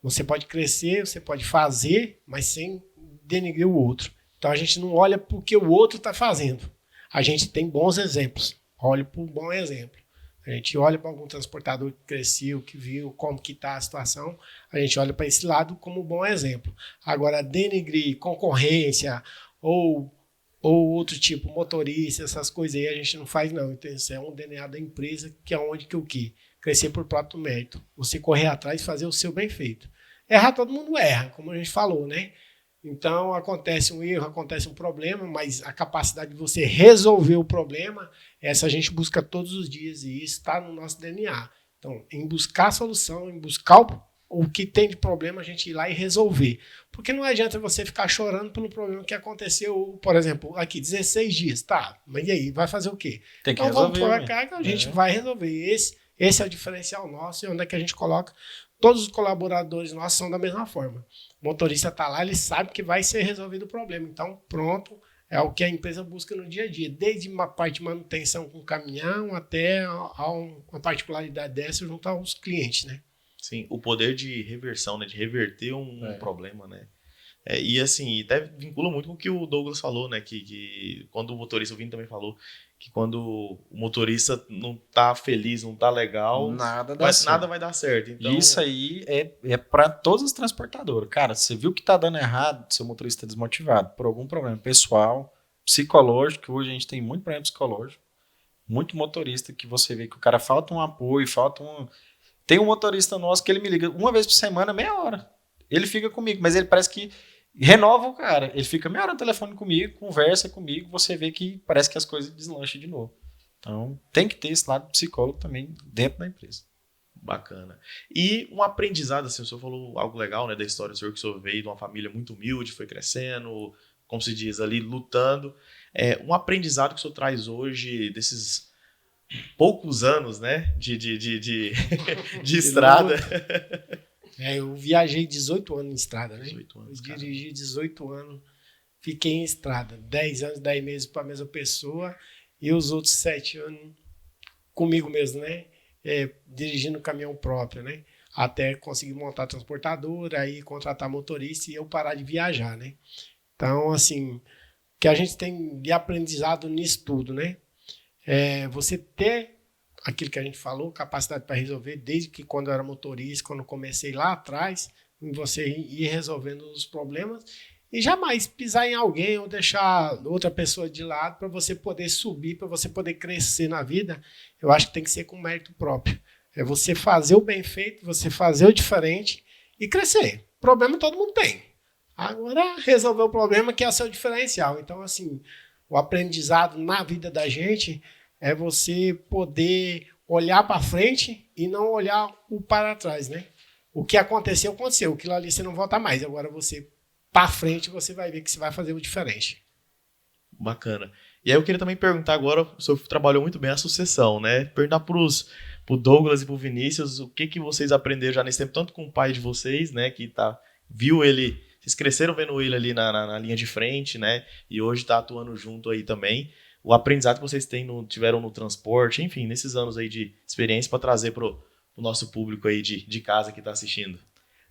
Você pode crescer, você pode fazer, mas sem denegrir o outro. Então a gente não olha para o que o outro está fazendo. A gente tem bons exemplos. Olha para um bom exemplo. A gente olha para algum transportador que cresceu, que viu como que está a situação. A gente olha para esse lado como um bom exemplo. Agora, denegrir concorrência ou outro tipo, motorista, essas coisas aí, a gente não faz não. Então, isso é um DNA da empresa, que é onde que o quê? Crescer por próprio mérito. Você correr atrás e fazer o seu bem feito. Errar, todo mundo erra, como a gente falou, né? Então, acontece um erro, acontece um problema, mas a capacidade de você resolver o problema, essa a gente busca todos os dias e isso está no nosso DNA. Então, em buscar a solução, em buscar o que tem de problema, a gente ir lá e resolver. Porque não adianta você ficar chorando pelo problema que aconteceu, por exemplo, aqui, 16 dias. Tá, mas e aí? Vai fazer o quê? Tem que então, resolver. vamos pôr a carga, a gente vai resolver. Esse é o diferencial nosso e onde é que a gente coloca. Todos os colaboradores nossos são da mesma forma. O motorista está lá, ele sabe que vai ser resolvido o problema. Então, pronto, é o que a empresa busca no dia a dia. Desde uma parte de manutenção com caminhão até uma particularidade dessa junto aos clientes, né? Sim, o poder de reversão, né? De reverter um problema, né? E assim, até vincula muito com o que o Douglas falou, né? Que quando o motorista, o Vini também falou, que quando o motorista não tá feliz, não tá legal, Nada dá certo. nada vai dar certo. Então, Isso aí é para todas as transportadoras. Cara, você viu que tá dando errado, seu motorista tá desmotivado por algum problema pessoal, psicológico, que hoje a gente tem muito problema psicológico, muito motorista que você vê que o cara falta um apoio, falta um... Tem um motorista nosso que ele me liga uma vez por semana, meia hora. Ele fica comigo, mas ele parece que renova o cara. Ele fica meia hora no telefone comigo, conversa comigo, você vê que parece que as coisas deslancham de novo. Então, tem que ter esse lado psicólogo também dentro da empresa. bacana. E um aprendizado, assim, o senhor falou algo legal, né, da história do senhor, que o senhor veio de uma família muito humilde, foi crescendo, como se diz ali, lutando. Um aprendizado que o senhor traz hoje, desses poucos anos, né, de estrada. Eu viajei 18 anos em estrada, né? 18 anos, Eu cara. dirigi 18 anos, fiquei em estrada. 10 anos, 10 meses para a mesma pessoa e os outros 7 anos comigo mesmo, né? Dirigindo caminhão próprio, né? Até conseguir montar a transportadora, aí contratar motorista e eu parar de viajar, né? Então, assim, o que a gente tem de aprendizado nisso tudo, né? Você ter aquilo que a gente falou, capacidade para resolver, desde que quando eu era motorista, quando eu comecei lá atrás, você ir resolvendo os problemas e jamais pisar em alguém ou deixar outra pessoa de lado para você poder subir, para você poder crescer na vida. Eu acho que tem que ser com mérito próprio. É você fazer o bem feito, você fazer o diferente e crescer. Problema todo mundo tem. Agora, resolver o problema que é o seu diferencial. Então, assim, o aprendizado na vida da gente é você poder olhar para frente e não olhar o para trás, né? O que aconteceu, aconteceu. Aquilo ali você não volta mais. Agora você, para frente, você vai ver que você vai fazer o diferente. Bacana. E aí eu queria também perguntar agora, o senhor trabalhou muito bem a sucessão, né? Perguntar pro Douglas e pro Vinícius, o que vocês aprenderam já nesse tempo, tanto com o pai de vocês, né? Que viu ele, vocês cresceram vendo ele ali na linha de frente, né? E hoje tá atuando junto aí também. O aprendizado que vocês tiveram no transporte, enfim, nesses anos aí de experiência para trazer pro nosso público aí de casa que está assistindo.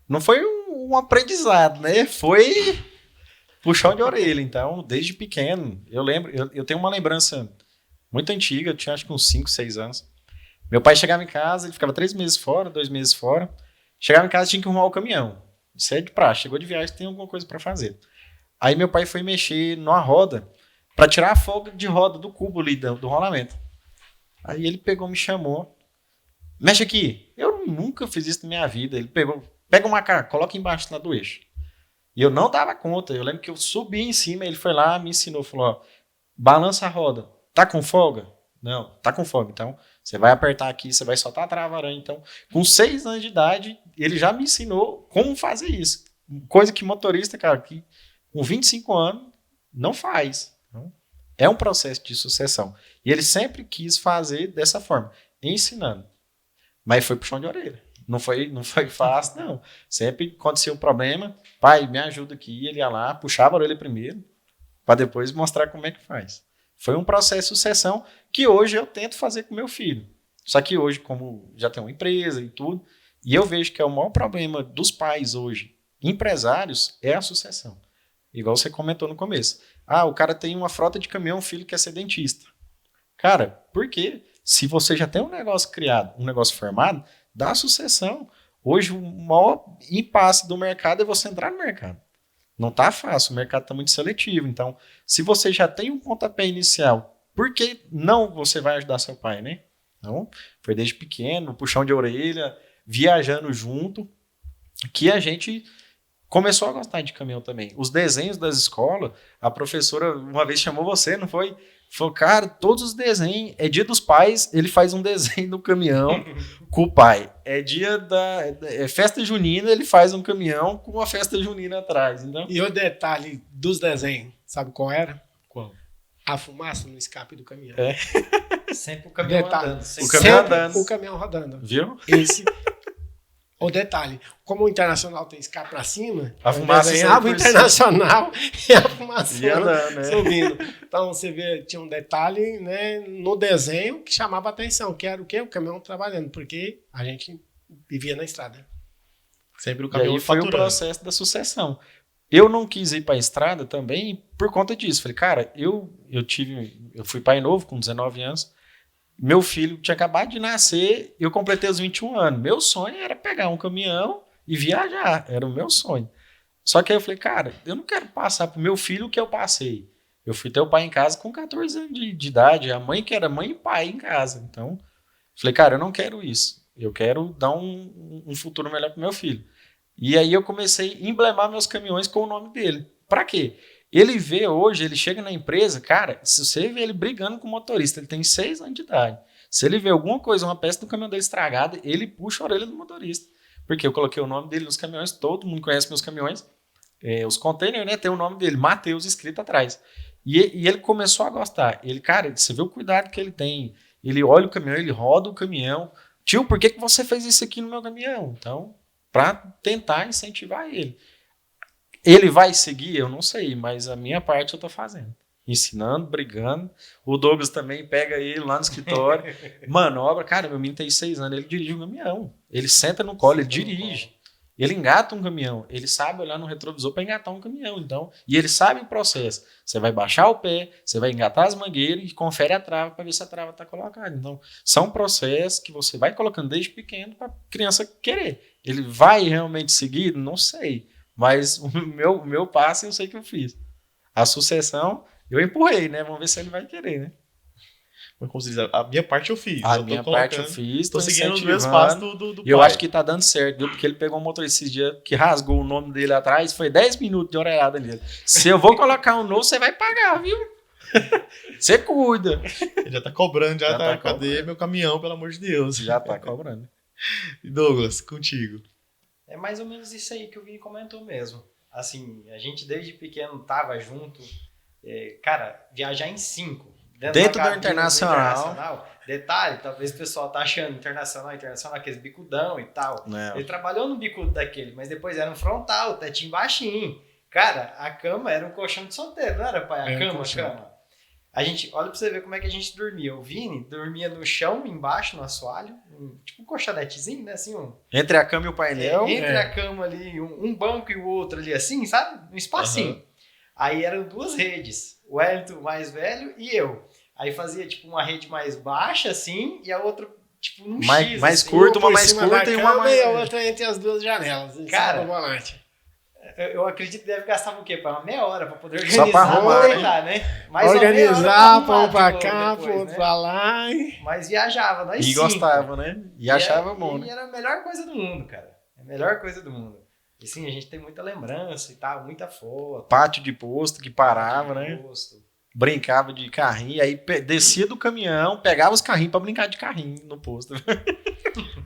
Não foi um aprendizado, né? Foi puxão de orelha. Então, desde pequeno, eu lembro, eu tenho uma lembrança muito antiga, eu tinha acho que uns 5, 6 anos. Meu pai chegava em casa, ele ficava 3 meses fora, 2 meses fora. Chegava em casa, tinha que arrumar o caminhão. Isso é de praxe, chegou de viagem, tem alguma coisa para fazer. Aí meu pai foi mexer numa roda para tirar a folga de roda do cubo ali, do rolamento. Aí ele pegou, me chamou. Mexe aqui. Eu nunca fiz isso na minha vida. Ele pegou, pega uma macaco, coloca embaixo lá do eixo. E eu não dava conta. Eu lembro que eu subi em cima, ele foi lá, me ensinou, falou, ó, balança a roda. Tá com folga? Não, tá com folga. Então, você vai apertar aqui, você vai soltar a trava-aranha. Então, com 6 anos de idade, ele já me ensinou como fazer isso. Coisa que motorista, cara, que com 25 anos, não faz. É um processo de sucessão. E ele sempre quis fazer dessa forma, ensinando. Mas foi puxão de orelha. Não foi fácil, não. Sempre acontecia um problema, pai, me ajuda aqui. Ele ia lá, puxava a orelha primeiro, para depois mostrar como é que faz. Foi um processo de sucessão que hoje eu tento fazer com meu filho. Só que hoje, como já tem uma empresa e tudo, e eu vejo que é o maior problema dos pais hoje, empresários, é a sucessão. Igual você comentou no começo. O cara tem uma frota de caminhão, o filho quer ser dentista. Cara, por quê? Se você já tem um negócio criado, um negócio formado, dá sucessão. Hoje, o maior impasse do mercado é você entrar no mercado. Não tá fácil, o mercado está muito seletivo. Então, se você já tem um pontapé inicial, por que não você vai ajudar seu pai, né? Então, foi desde pequeno, puxão de orelha, viajando junto, que a gente começou a gostar de caminhão também. Os desenhos das escolas, a professora uma vez chamou você, não foi? Falou, cara, todos os desenhos, é dia dos pais, ele faz um desenho no caminhão com o pai. É dia festa junina, ele faz um caminhão com uma festa junina atrás. Então... E o detalhe dos desenhos, sabe qual era? Qual? A fumaça no escape do caminhão. Sempre o caminhão Detalhe. andando. O caminhão andando. O caminhão rodando. Viu? Esse... O detalhe, como o Internacional tem escape pra cima, A fumaça desenhava o Internacional e a fumaça ia andando, né? subindo. Então você vê, tinha um detalhe, né, no desenho que chamava a atenção, que era o quê? O caminhão trabalhando, porque a gente vivia na estrada. Sempre o E caminhão aí foi o faturando. processo da sucessão. Eu não quis ir para a estrada também por conta disso. Falei, cara, eu fui pai novo com 19 anos. Meu filho tinha acabado de nascer, eu completei os 21 anos. Meu sonho era pegar um caminhão e viajar, era o meu sonho. Só que aí eu falei, cara, eu não quero passar pro meu filho o que eu passei. Eu fui ter o pai em casa com 14 anos de idade, a mãe que era mãe e pai em casa. Então, falei, cara, eu não quero isso. Eu quero dar um futuro melhor pro meu filho. E aí eu comecei a emblemar meus caminhões com o nome dele. Pra quê? Ele vê hoje, ele chega na empresa, cara, se você vê ele brigando com o motorista, ele tem 6 anos de idade. Se ele vê alguma coisa, uma peça do caminhão dele estragada, ele puxa a orelha do motorista. Porque eu coloquei o nome dele nos caminhões, todo mundo conhece meus caminhões. Os containers, né, tem o nome dele, Matheus, escrito atrás. E ele começou a gostar. Ele, cara, você vê o cuidado que ele tem. Ele olha o caminhão, ele roda o caminhão. Tio, por que você fez isso aqui no meu caminhão? Então, para tentar incentivar ele. Ele vai seguir? Eu não sei, mas a minha parte eu tô fazendo. Ensinando, brigando. O Douglas também pega ele lá no escritório, manobra. Cara, meu menino tem 6 anos, ele dirige um caminhão. Ele senta no colo, ele dirige. Ele engata um caminhão. Ele sabe olhar no retrovisor para engatar um caminhão. Então, e ele sabe o processo. Você vai baixar o pé, você vai engatar as mangueiras e confere a trava para ver se a trava está colocada. Então, são processos que você vai colocando desde pequeno para a criança querer. Ele vai realmente seguir? Não sei. Mas o meu passo eu sei que eu fiz. A sucessão, eu empurrei, né? Vamos ver se ele vai querer, né? Como se diz, a minha parte eu fiz. A minha parte eu fiz. Tô seguindo os meus passos do pai. E eu acho que tá dando certo, viu? Porque ele pegou um motorista esses dias que rasgou o nome dele atrás, foi 10 minutos de orelhada nele. Se eu vou colocar um novo, você vai pagar, viu? Você cuida. Ele já tá cobrando, já tá. Cadê cobrando. meu caminhão, pelo amor de Deus? Já tá cobrando. Douglas, contigo. É mais ou menos isso aí que o Vini comentou mesmo. Assim, a gente desde pequeno tava junto. Cara, viajar em 5. Dentro do internacional. Detalhe, talvez o pessoal tá achando internacional, aqueles bicudão e tal. Não. Ele trabalhou no bicudo daquele, mas depois era um frontal, tetinho baixinho. Cara, a cama era um colchão de solteiro, não era, pai? A cama. A gente, olha pra você ver como é que a gente dormia. O Vini dormia no chão, embaixo, no assoalho, tipo um colchonetezinho, né? Assim, entre a cama e o painel. A cama ali, um banco e o outro ali, assim, sabe? Um espacinho. Uhum. Aí eram 2 redes. O Wellington mais velho e eu. Aí fazia, tipo, uma rede mais baixa, assim, e a outra, tipo, num X. Mais assim, curta, uma mais curta e uma mais... E a outra entre as 2 janelas. Cara, eu acredito que deve gastar o quê? Uma meia hora pra poder organizar. Só pra arrumar, né? Mais organizar, pra um pra cá, pro outro pra lá. Mas viajava, nós E 5. gostava, né? E achava bom, né? E era a melhor coisa do mundo, cara. A melhor coisa do mundo. E sim, a gente tem muita lembrança e tal, muita foto. Pátio de posto que parava, né? Brincava de carrinho, aí descia do caminhão, pegava os carrinhos pra brincar de carrinho no posto.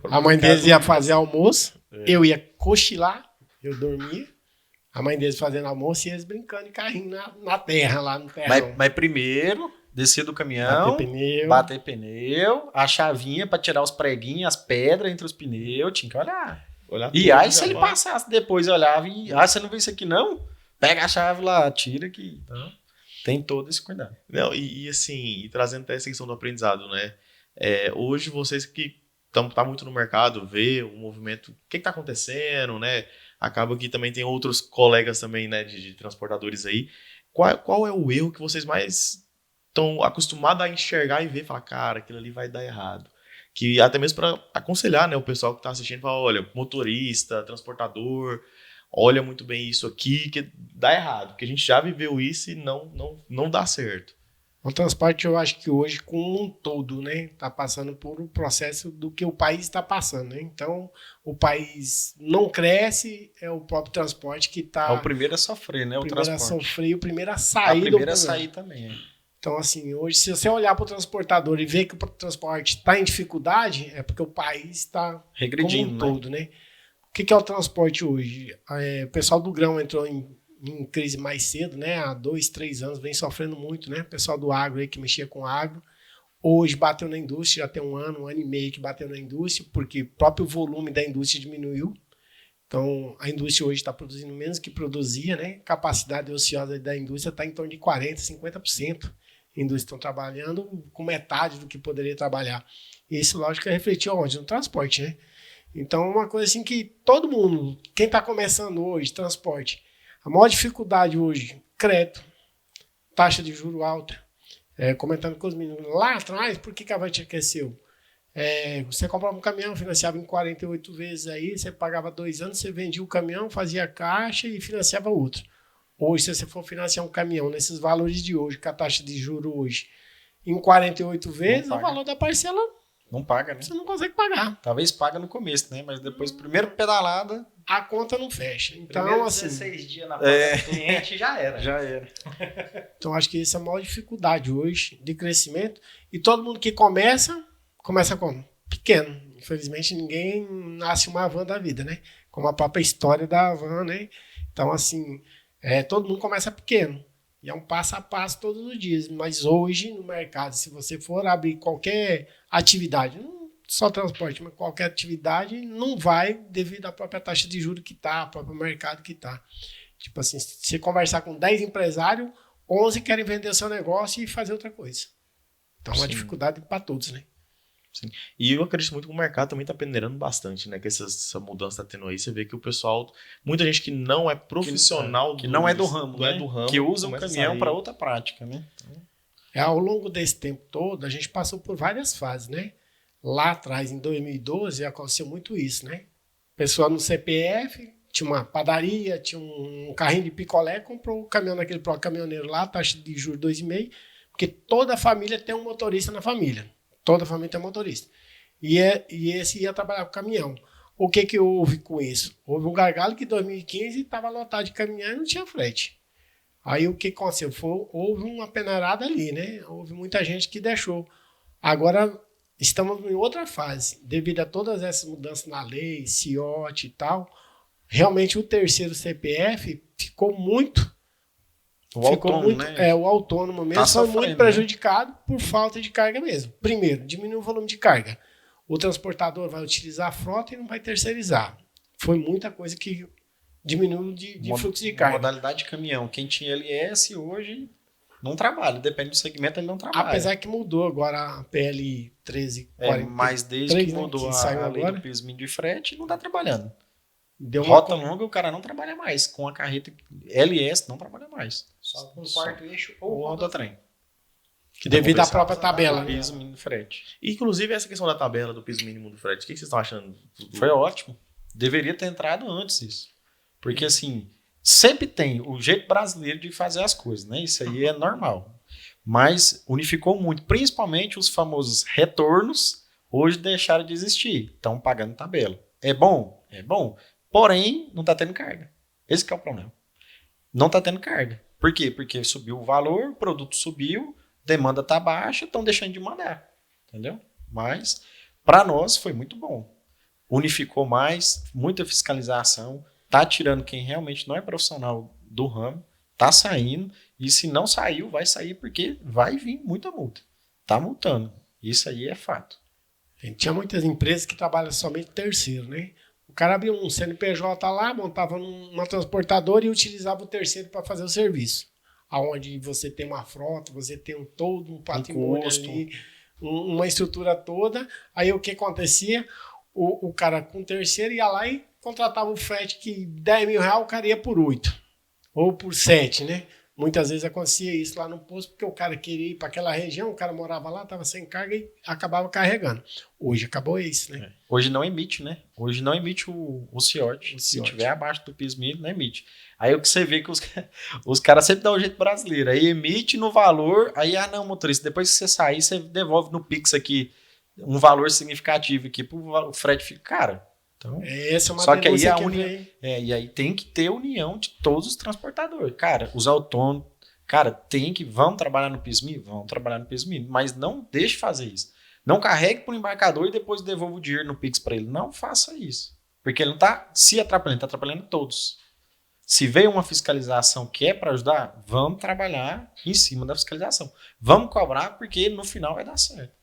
A mãe deles ia fazer almoço, eu ia cochilar, eu dormia. A mãe deles fazendo almoço e eles brincando de carrinho na terra, lá no terrão. Mas primeiro, descia do caminhão, bater pneu, a chavinha pra tirar os preguinhos, as pedras entre os pneus, tinha que olhar. E aí se ele passasse depois, olhava e... você não viu isso aqui não? Pega a chave lá, tira aqui. Então, tem todo esse cuidado. Não, e assim, trazendo até essa questão do aprendizado, né? Hoje vocês que tá muito no mercado, vê o movimento, o que tá acontecendo, né? Acaba que também tem outros colegas também, né, de transportadores aí. Qual é o erro que vocês mais estão acostumados a enxergar e ver? Falar, cara, aquilo ali vai dar errado. Que até mesmo para aconselhar, né, o pessoal que está assistindo, fala, olha, motorista, transportador, olha muito bem isso aqui, que dá errado. Porque a gente já viveu isso e não dá certo. O transporte, eu acho que hoje, como um todo, né, está passando por um processo do que o país está passando, né? Então, o país não cresce, é o próprio transporte que está... É o primeiro a sofrer, né, o transporte. O primeiro a sofrer e o primeiro a sair. O primeiro a sair também. Então, assim, hoje, se você olhar para o transportador e ver que o transporte está em dificuldade, é porque o país está regredindo, como um todo, né? O que é o transporte hoje? O pessoal do grão entrou em crise mais cedo, né? Há 2, 3 anos vem sofrendo muito, né? O pessoal do agro aí que mexia com agro, hoje bateu na indústria, já tem um ano e meio que bateu na indústria, porque o próprio volume da indústria diminuiu. Então, a indústria hoje está produzindo menos que produzia, né? Capacidade ociosa da indústria está em torno de 40%, 50%. A indústria estão trabalhando com metade do que poderia trabalhar. E isso, lógico, refletiu onde? No transporte, né? Então, uma coisa assim que todo mundo, quem está começando hoje, transporte, A maior dificuldade hoje, crédito, taxa de juro alta. Comentando com os meninos, lá atrás, por que a Avante aqueceu? Você comprava um caminhão, financiava em 48 vezes aí, você pagava 2 anos, você vendia o caminhão, fazia caixa e financiava outro. Hoje, se você for financiar um caminhão nesses valores de hoje, com a taxa de juro hoje, em 48 vezes, o valor da parcela não paga, né? Você não consegue pagar. Talvez paga no começo, né? Mas depois, primeiro pedalada, a conta não fecha. Então, Primeiro assim, 16 dias na conta do cliente já era. já era. Então, acho que essa é a maior dificuldade hoje de crescimento. E todo mundo que começa como? Pequeno. Infelizmente, ninguém nasce uma van da vida, né? Como a própria história da van, né? Então, assim, todo mundo começa pequeno. E é um passo a passo todos os dias. Mas hoje, no mercado, se você for abrir qualquer atividade, não só transporte, mas qualquer atividade, não vai devido à própria taxa de juros que está, ao próprio mercado que está. Tipo assim, se você conversar com 10 empresários, 11 querem vender o seu negócio e fazer outra coisa. Então, é uma dificuldade para todos, né? Sim. E eu acredito muito que o mercado também está peneirando bastante, né? Que essa mudança está tendo aí. Você vê que o pessoal, muita gente que não é profissional, que não é do ramo, não né? é do ramo, que usa o começa a caminhão sair. para outra prática, né? Ao longo desse tempo todo, a gente passou por várias fases, né? Lá atrás, em 2012, aconteceu muito isso, né? Pessoa no CPF, tinha uma padaria, tinha um carrinho de picolé, comprou um caminhão naquele próprio caminhoneiro lá, taxa de juros 2,5, porque toda família tem um motorista na família. Toda família tem um motorista. E esse ia trabalhar com caminhão. O que houve com isso? Houve um gargalo que em 2015 estava lotado de caminhão e não tinha frete. Aí o que aconteceu? Houve uma peneirada ali, né? Houve muita gente que deixou. Agora estamos em outra fase. Devido a todas essas mudanças na lei, CIOT e tal, realmente o terceiro CPF ficou muito... O autônomo, né? O autônomo mesmo foi muito prejudicado por falta de carga mesmo. Primeiro, diminui o volume de carga. O transportador vai utilizar a frota e não vai terceirizar. Foi muita coisa que diminuiu de fluxo de carga. Modalidade de caminhão. Quem tinha LS hoje não trabalha. Depende do segmento, ele não trabalha. Apesar que mudou agora a PL 1340. Mas desde que mudou a lei agora, do piso mínimo de frete, não está trabalhando. Deu Rota longa, o cara não trabalha mais. Com a carreta LS, não trabalha mais. Só com o quarto eixo ou rodotrem. Devido à própria tabela. Piso mínimo de frete. Inclusive, essa questão da tabela do piso mínimo do frete, o que vocês estão achando? Foi ótimo. Deveria ter entrado antes isso. Porque, assim, sempre tem o jeito brasileiro de fazer as coisas, né? Isso aí é normal. Mas unificou muito. Principalmente os famosos retornos, hoje deixaram de existir. Estão pagando tabela. É bom? É bom. Porém, não está tendo carga. Esse que é o problema. Não está tendo carga. Por quê? Porque subiu o valor, o produto subiu, demanda está baixa, estão deixando de mandar. Entendeu? Mas, para nós, foi muito bom. Unificou mais, muita fiscalização, está tirando quem realmente não é profissional do ramo, está saindo, e se não saiu, vai sair porque vai vir muita multa. Está multando. Isso aí é fato. Tinha muitas empresas que trabalham somente terceiro, né? O cara abria um CNPJ lá, montava numa transportadora e utilizava o terceiro para fazer o serviço. Aonde você tem uma frota, você tem todo um patrimônio ali, uma estrutura toda. Aí o que acontecia? O cara com terceiro ia lá e contratava um frete que R$10.000 o cara ia por 8 ou por 7, né? Muitas vezes acontecia isso lá no posto, porque o cara queria ir para aquela região, o cara morava lá, estava sem carga e acabava carregando. Hoje acabou isso, né? Hoje não emite, né? Hoje não emite o CIOT. Se tiver abaixo do piso mínimo, não emite. Aí o que você vê que os caras sempre dão um jeito brasileiro. Aí emite no valor, aí, não, motorista, depois que você sair, você devolve no Pix aqui um valor significativo aqui, o frete fica, cara... Então, essa é uma só que aí e aí tem que ter união de todos os transportadores. Cara, os autônomos, cara, vão trabalhar no piso mínimo? Vão trabalhar no piso mínimo, mas não deixe fazer isso. Não carregue para o embarcador e depois devolva o dinheiro no Pix para ele. Não faça isso. Porque ele não está se atrapalhando, está atrapalhando todos. Se veio uma fiscalização que é para ajudar, vamos trabalhar em cima da fiscalização. Vamos cobrar porque no final vai dar certo.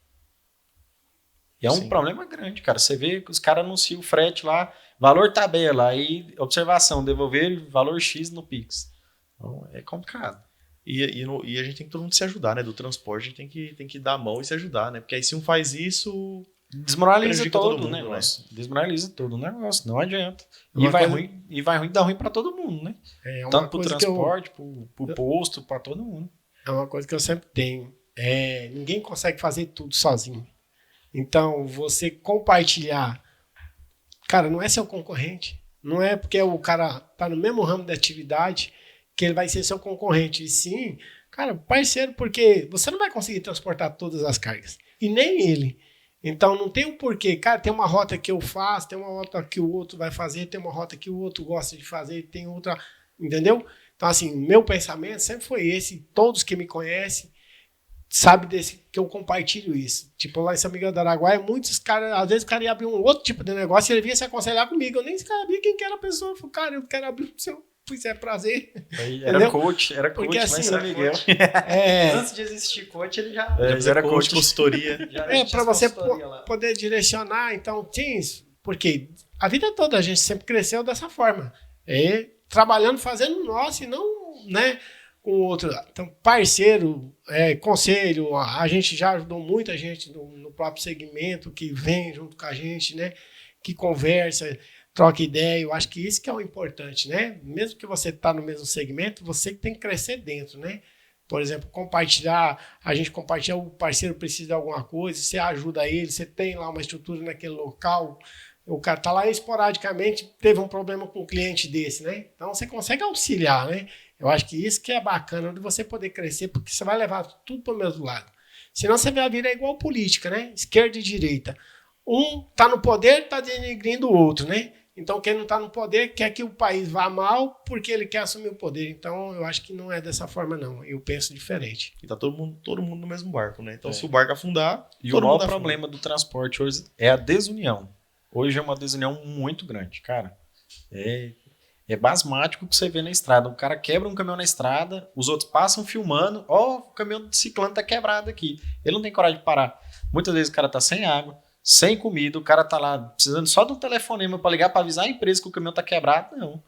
E é um problema grande, cara. Você vê que os caras anunciam o frete lá, valor tabela, aí observação, devolver valor X no Pix. Então, é complicado. E a gente tem que todo mundo se ajudar, né? Do transporte, a gente tem que dar a mão e se ajudar, né? Porque aí se um faz isso, Desmoraliza Prejudica todo todo o mundo, negócio. Desmoraliza todo o negócio, não adianta. Uma coisa- E vai ruim, dá ruim pra todo mundo, né? É uma Tanto pro coisa que eu, transporte, pro posto, pra todo mundo. é uma coisa que eu sempre tenho. Ninguém consegue fazer tudo sozinho. Então, você compartilhar, cara, não é seu concorrente. Não é porque o cara tá no mesmo ramo de atividade que ele vai ser seu concorrente. E sim, cara, parceiro, porque você não vai conseguir transportar todas as cargas. E nem ele. Então, não tem um porquê. Cara, tem uma rota que eu faço, tem uma rota que o outro vai fazer, tem uma rota que o outro gosta de fazer, tem outra, entendeu? Então, assim, meu pensamento sempre foi esse. Todos que me conhecem sabe desse que eu compartilho isso. Tipo, lá em São Miguel do Araguaia, muitos caras, às vezes o cara ia abrir um outro tipo de negócio e ele vinha se aconselhar comigo. Eu nem sabia quem que era a pessoa. Eu falei, cara, eu quero abrir o seu. Pois é, prazer. Aí Entendeu? era coach lá Porque, em assim, São né, Miguel. Antes de existir coach, ele já, Já era coach, coach. consultoria. já É, tinha para você consultoria lá. poder direcionar, então, tinha isso. Porque a vida toda a gente sempre cresceu dessa forma. Trabalhando, fazendo o nosso e não, né, com o outro. Então, parceiro, conselho, a gente já ajudou muita gente no próprio segmento, que vem junto com a gente, né, que conversa, troca ideia. Eu acho que isso que é o importante, né? Mesmo que você está no mesmo segmento, você que tem que crescer dentro, né? Por exemplo, a gente compartilha, o parceiro precisa de alguma coisa, você ajuda ele, você tem lá uma estrutura naquele local, o cara está lá esporadicamente, teve um problema com um cliente desse, né? Então você consegue auxiliar, né? Eu acho que isso que é bacana de você poder crescer, porque você vai levar tudo para o mesmo lado. Senão você vai virar igual política, né? Esquerda e direita. Um está no poder, está denegrindo o outro, né? Então, quem não está no poder quer que o país vá mal porque ele quer assumir o poder. Então, eu acho que não é dessa forma, não. Eu penso diferente. E tá todo mundo no mesmo barco, né? Então, se o barco afundar, E o todo maior mundo afunda. problema do transporte hoje é a desunião. Hoje é uma desunião muito grande, cara. É basmático o que você vê na estrada. O cara quebra um caminhão na estrada, os outros passam filmando. Ó, o caminhão de ciclano tá quebrado aqui. Ele não tem coragem de parar. Muitas vezes o cara tá sem água, sem comida, o cara tá lá precisando só de um telefonema para ligar para avisar a empresa que o caminhão tá quebrado. Não.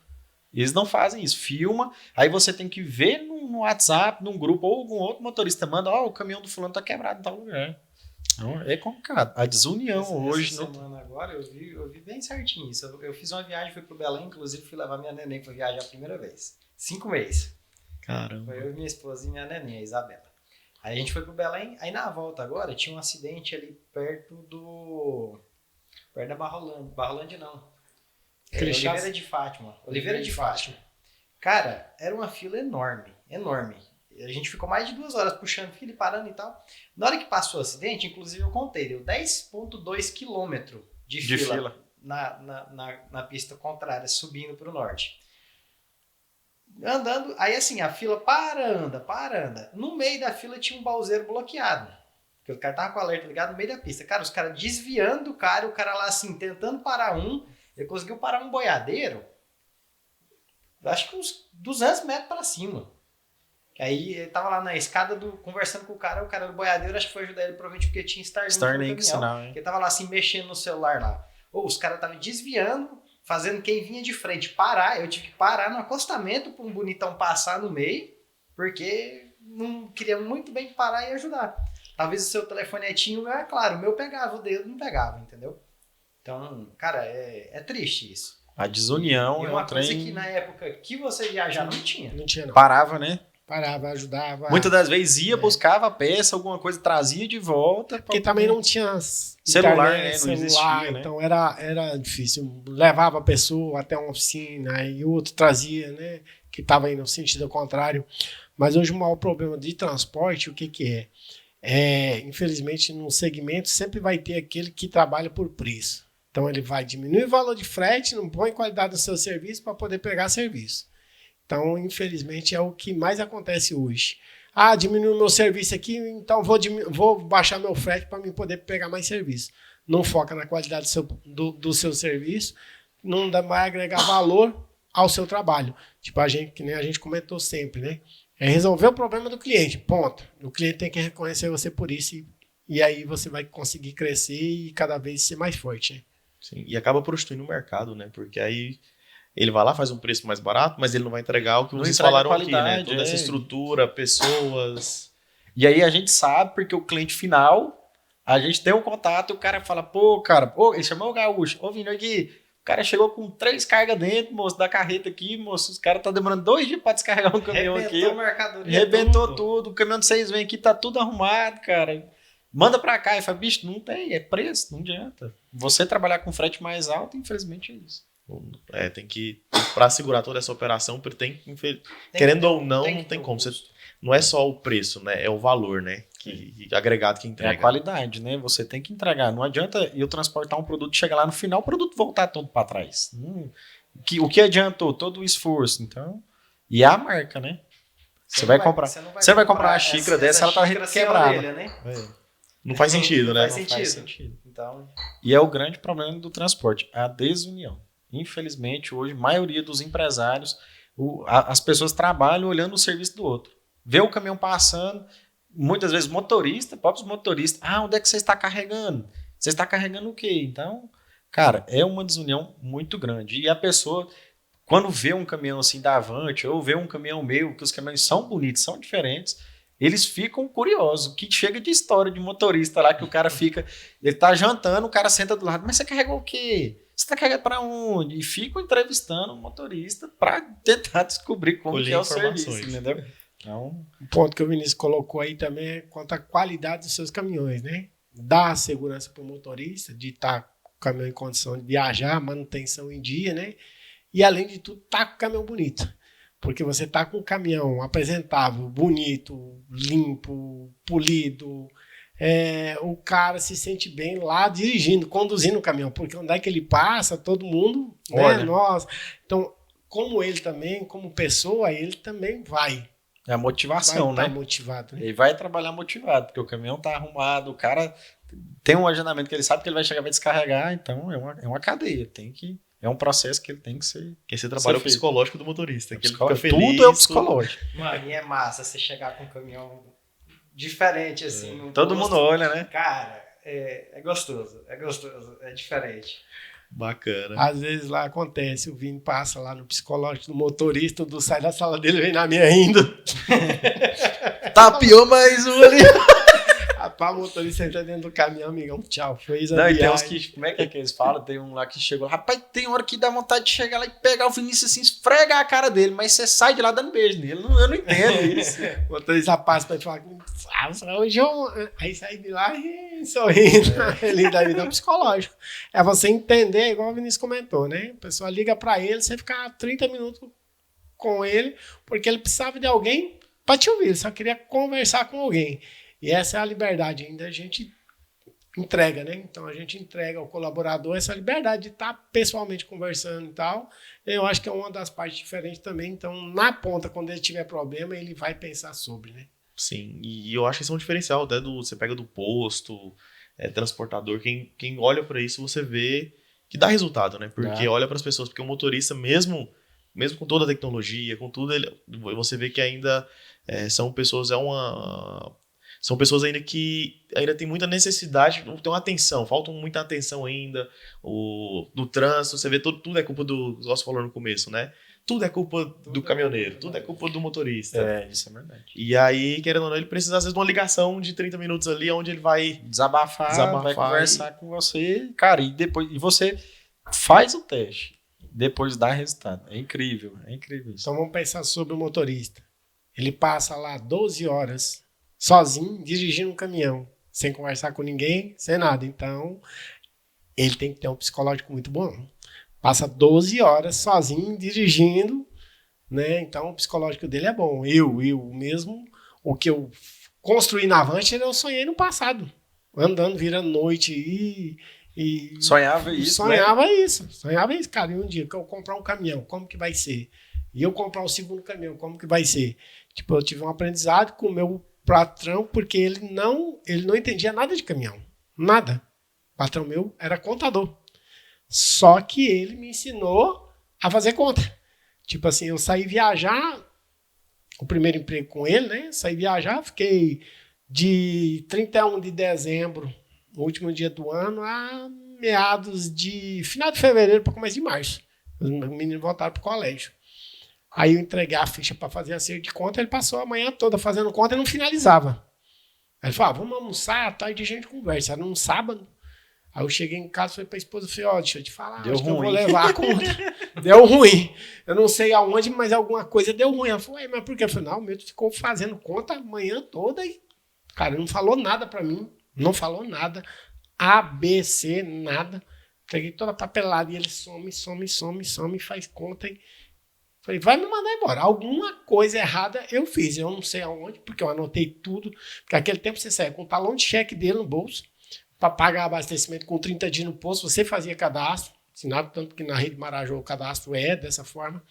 Eles não fazem isso. Filma, aí você tem que ver no WhatsApp, num grupo, ou algum outro motorista manda, o caminhão do fulano tá quebrado em tal lugar. Então, é complicado. A desunião hoje... Essa semana agora eu vi bem certinho isso. Eu fiz uma viagem, fui pro Belém, inclusive fui levar minha neném pra viajar a primeira vez. 5 meses. Caramba. Foi eu, minha esposa e minha neném, a Isabela. Aí a gente foi pro Belém, aí na volta agora tinha um acidente ali perto da Barrolândia não. Oliveira de Fátima. Oliveira de Fátima. Cara, era uma fila enorme, enorme. A gente ficou mais de 2 horas puxando fila e parando e tal. Na hora que passou o acidente, inclusive eu contei, deu 10,2 quilômetros de fila. Na pista contrária, subindo pro norte. Andando, aí assim, a fila anda. No meio da fila tinha um balseiro bloqueado. Porque o cara tava com o alerta ligado no meio da pista. Cara, os caras desviando do cara, o cara lá assim, tentando parar ele conseguiu parar um boiadeiro, acho que uns 200 metros pra cima. Aí ele tava lá na escada conversando com o cara do boiadeiro, acho que foi ajudar ele provavelmente porque tinha Starlink no sinal, caminhão. Ele tava lá assim, mexendo no celular lá. Os caras estavam desviando, fazendo quem vinha de frente parar. Eu tive que parar no acostamento para um bonitão passar no meio, porque não queria muito bem parar e ajudar. Talvez o seu telefone tinha, o meu é claro, o meu pegava, o dele não pegava, entendeu? Então, cara, é triste isso. A desunião E é uma um coisa trem... que na época que você viajar não tinha. Não tinha, não. Parava, né? Parava, ajudava. Muitas das vezes ia, buscava a peça, alguma coisa, trazia de volta. Porque também não tinha celular, internet, né? Não celular, existia, né? então era difícil. Levava a pessoa até uma oficina e o outro trazia, né? Que estava aí no sentido contrário. Mas hoje o maior problema de transporte, o que é? Infelizmente, num segmento sempre vai ter aquele que trabalha por preço. Então ele vai diminuir o valor de frete, não põe qualidade no seu serviço para poder pegar serviço. Então, infelizmente, é o que mais acontece hoje. Diminuiu o meu serviço aqui, então vou baixar meu frete para mim poder pegar mais serviço. Não foca na qualidade do seu serviço, não vai agregar valor ao seu trabalho. Tipo, que nem a gente comentou sempre, né? É resolver o problema do cliente, ponto. O cliente tem que reconhecer você por isso e aí você vai conseguir crescer e cada vez ser mais forte, né? Sim, e acaba prostituindo o mercado, né? Porque aí ele vai lá, faz um preço mais barato, mas ele não vai entregar o que Não vocês entrega falaram aqui, né? qualidade, Toda essa estrutura, pessoas. E aí a gente sabe porque o cliente final, A gente tem um contato e o cara fala, pô, cara, ele chamou o gaúcho, ô, Vini, aqui, o cara chegou com 3 cargas dentro, moço, da carreta aqui, moço, os caras tá demorando 2 dias pra descarregar um caminhão aqui. Rebentou tudo, o caminhão de vocês vem aqui, tá tudo arrumado, cara. Manda pra cá. E fala, bicho, não tem, é preço, não adianta. Você trabalhar com frete mais alto, infelizmente é isso. Tem que, pra segurar toda essa operação, querendo ou não tem como. Não é só o preço, né? É o valor, né? Agregado que entrega. É a qualidade, né? Você tem que entregar. Não adianta eu transportar um produto, chegar lá no final, o produto voltar todo para trás. O que adiantou? Todo o esforço. Então, e a marca, né? Você vai comprar uma xícara dessa, ela tá quebrada. Orelha, né? Não faz sentido, né? Não faz sentido. Então... E é o grande problema do transporte, a desunião. Infelizmente, hoje, a maioria dos empresários, as pessoas trabalham olhando o serviço do outro. Vê o caminhão passando, muitas vezes próprios motoristas, onde é que você está carregando? Você está carregando o quê? Então, cara, é uma desunião muito grande. E a pessoa, quando vê um caminhão assim da Avante, ou vê um caminhão meu, que os caminhões são bonitos, são diferentes, eles ficam curiosos. Que chega de história de motorista lá, que o cara fica, ele tá jantando, o cara senta do lado, mas você carregou o quê? Você tá carregando para onde? E ficam entrevistando o motorista para tentar descobrir como que é o serviço, entendeu? Então, um ponto que o Vinícius colocou aí também é quanto à qualidade dos seus caminhões, né? Dá segurança para o motorista de estar com o caminhão em condição de viajar, manutenção em dia, né? E além de tudo, tá com o caminhão bonito. Porque você tá com o caminhão apresentável, bonito, limpo, polido. O cara se sente bem lá dirigindo, conduzindo o caminhão. Porque onde é que ele passa, todo mundo, né? Nossa. Então, como ele também, como pessoa, ele também vai. É a motivação, vai né? Motivado, né? Ele vai trabalhar motivado, porque o caminhão tá arrumado, o cara tem um agendamento que ele sabe que ele vai chegar e vai descarregar, então é uma cadeia, é um processo que ele tem que ser. Que você trabalha o psicológico do motorista, que ele fica feliz. Tudo é o psicológico. Mano, e é massa você chegar com um caminhão diferente, assim. Todo mundo olha, né? Cara, é gostoso, é diferente. Bacana. Às vezes lá acontece, o Vini passa lá no psicológico do motorista, sai da sala dele, vem na minha ainda. Tapiou mais um ali. Rapaz, o motorista entra dentro do caminhão, amigão, tchau, fez a Não, viagem. e tem uns que, como é que eles falam? Tem um lá que chegou, rapaz, tem hora que dá vontade de chegar lá e pegar o Vinícius assim, esfregar a cara dele, mas você sai de lá dando beijo nele. Eu não entendo isso. O motorista passa pra ele falar, hoje aí sai de lá sorrindo. Ele da vida é um psicológico. É você entender, igual o Vinícius comentou, né? A pessoa liga pra ele, você ficar 30 minutos com ele, porque ele precisava de alguém pra te ouvir, ele só queria conversar com alguém. E essa é a liberdade ainda, a gente entrega, né? Então a gente entrega ao colaborador essa liberdade de estar pessoalmente conversando e tal. Eu acho que é uma das partes diferentes também. Então, na ponta, quando ele tiver problema, ele vai pensar sobre, né? Sim, e eu acho que isso é um diferencial, até você pega do posto, transportador, quem olha para isso, você vê que dá resultado, né? Porque olha para as pessoas, porque o motorista, mesmo com toda a tecnologia, com tudo, você vê que ainda são pessoas, são pessoas ainda que ainda tem muita necessidade, tem uma atenção, falta muita atenção ainda, do trânsito, você vê tudo é culpa do, você falou no começo, né? Tudo é culpa do caminhoneiro, tudo é culpa do motorista. Isso é verdade. E aí, querendo ou não, ele precisa às vezes de uma ligação de 30 minutos ali, onde ele vai desabafar vai conversar com você, cara, e você faz o teste, depois dá resultado. É incrível isso. Então vamos pensar sobre o motorista. Ele passa lá 12 horas sozinho, dirigindo um caminhão, sem conversar com ninguém, sem nada. Então, ele tem que ter um psicológico muito bom. Passa 12 horas sozinho, dirigindo, né? Então, o psicológico dele é bom. Eu mesmo, o que eu construí na Avante, eu sonhei no passado. Andando, virando noite e sonhava isso, Sonhava isso, cara. E um dia que eu comprar um caminhão, como que vai ser? E eu comprar um segundo caminhão, como que vai ser? Tipo, eu tive um aprendizado com o meu patrão, porque ele não entendia nada de caminhão. Nada. O patrão meu era contador. Só que ele me ensinou a fazer conta. Tipo assim, eu saí viajar, o primeiro emprego com ele, né? Saí viajar, fiquei de 31 de dezembro, no último dia do ano, a meados de final de fevereiro para começo de março. Os meninos voltaram para o colégio. Aí eu entreguei a ficha para fazer acerto de conta, ele passou a manhã toda fazendo conta e não finalizava. Aí ele falou, vamos almoçar, à tarde a gente conversa. Era num sábado. Aí eu cheguei em casa, falei pra esposa, falei, ó, deixa eu te falar, Deu acho que eu vou ruim. levar a conta. Deu ruim. Eu não sei aonde, mas alguma coisa deu ruim. Ela falou, mas por quê? Eu falei, não, o meu ficou fazendo conta a manhã toda e, cara, não falou nada pra mim. Não falou nada. A, B, C, nada. Peguei toda a papelada e ele some, faz conta e falei, vai me mandar embora. Alguma coisa errada eu fiz. Eu não sei aonde, porque eu anotei tudo. Porque naquele tempo você saia com o talão de cheque dele no bolso, para pagar abastecimento com 30 dias no posto, você fazia cadastro, assinado, tanto que na rede Marajó o cadastro é dessa forma.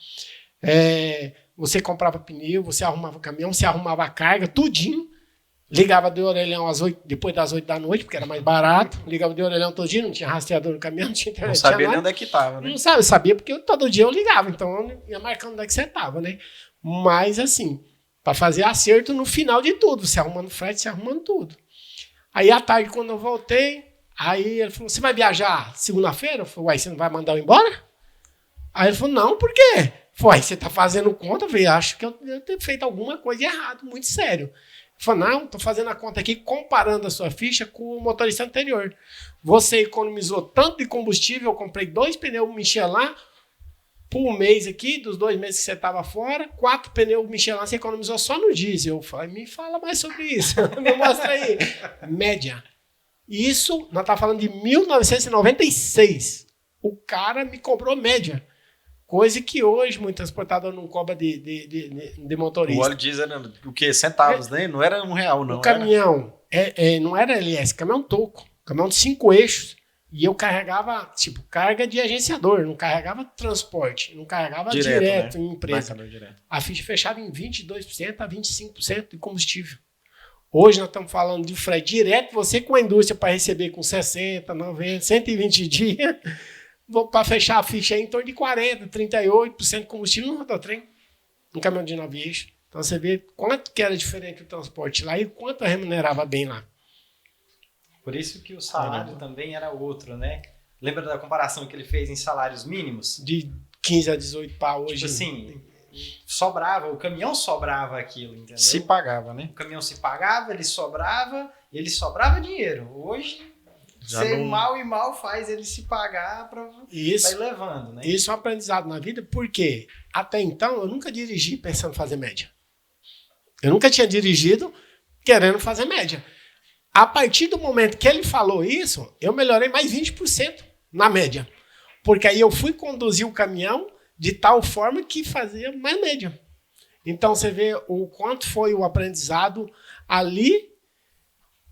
Você comprava pneu, você arrumava caminhão, você arrumava a carga, tudinho. Ligava de orelhão depois das 8 da noite, porque era mais barato. Ligava de orelhão todo dia, não tinha rastreador no caminhão, não tinha internet. Não sabia tinha nem onde é que tava, né? Não sabe, eu sabia porque todo dia eu ligava, então eu ia marcando onde é que você estava, né? Mas assim, para fazer acerto no final de tudo, você arrumando frete, você arrumando tudo. Aí à tarde, quando eu voltei, aí ele falou, você vai viajar segunda-feira? Eu falei, uai, você não vai mandar eu embora? Aí ele falou, não, por quê? Foi, você tá fazendo conta? Eu falei, acho que eu devo ter feito alguma coisa de errado, muito sério. Ele falou, não, tô fazendo a conta aqui, comparando a sua ficha com o motorista anterior. Você economizou tanto de combustível, eu comprei 2 pneus Michelin por mês aqui, dos 2 meses que você estava fora, 4 pneus Michelin você economizou só no diesel. Eu falei, me fala mais sobre isso, me mostra aí. Média. Isso, nós estamos falando de 1996. O cara me cobrou média. Coisa que hoje muito transportador não cobra de motorista. O óleo diesel era o quê? Centavos, né? Não era R$1, não. O caminhão, não era LS, caminhão toco. Caminhão de 5 eixos. E eu carregava, tipo, carga de agenciador. Não carregava transporte. Não carregava direto né? em empresa. Direto. A ficha fechava em 22% a 25% de combustível. Hoje nós estamos falando de frete direto. Você com a indústria para receber com 60, 90, 120 dias... para fechar a ficha aí em torno de 40%, 38% de combustível no rodotrem, no caminhão de 9 eixos. Então você vê quanto que era diferente o transporte lá e quanto remunerava bem lá. Por isso que o salário também era outro, né? Lembra da comparação que ele fez em salários mínimos? De 15 a 18 pá hoje. Tipo assim, sobrava, o caminhão sobrava aquilo, entendeu? Se pagava, né? O caminhão se pagava, ele sobrava dinheiro. Hoje... Já Você não... mal faz ele se pagar para ir levando, né? Isso é um aprendizado na vida, porque até então eu nunca dirigi pensando em fazer média. Eu nunca tinha dirigido querendo fazer média. A partir do momento que ele falou isso, eu melhorei mais 20% na média. Porque aí eu fui conduzir o caminhão de tal forma que fazia mais média. Então você vê o quanto foi o aprendizado ali,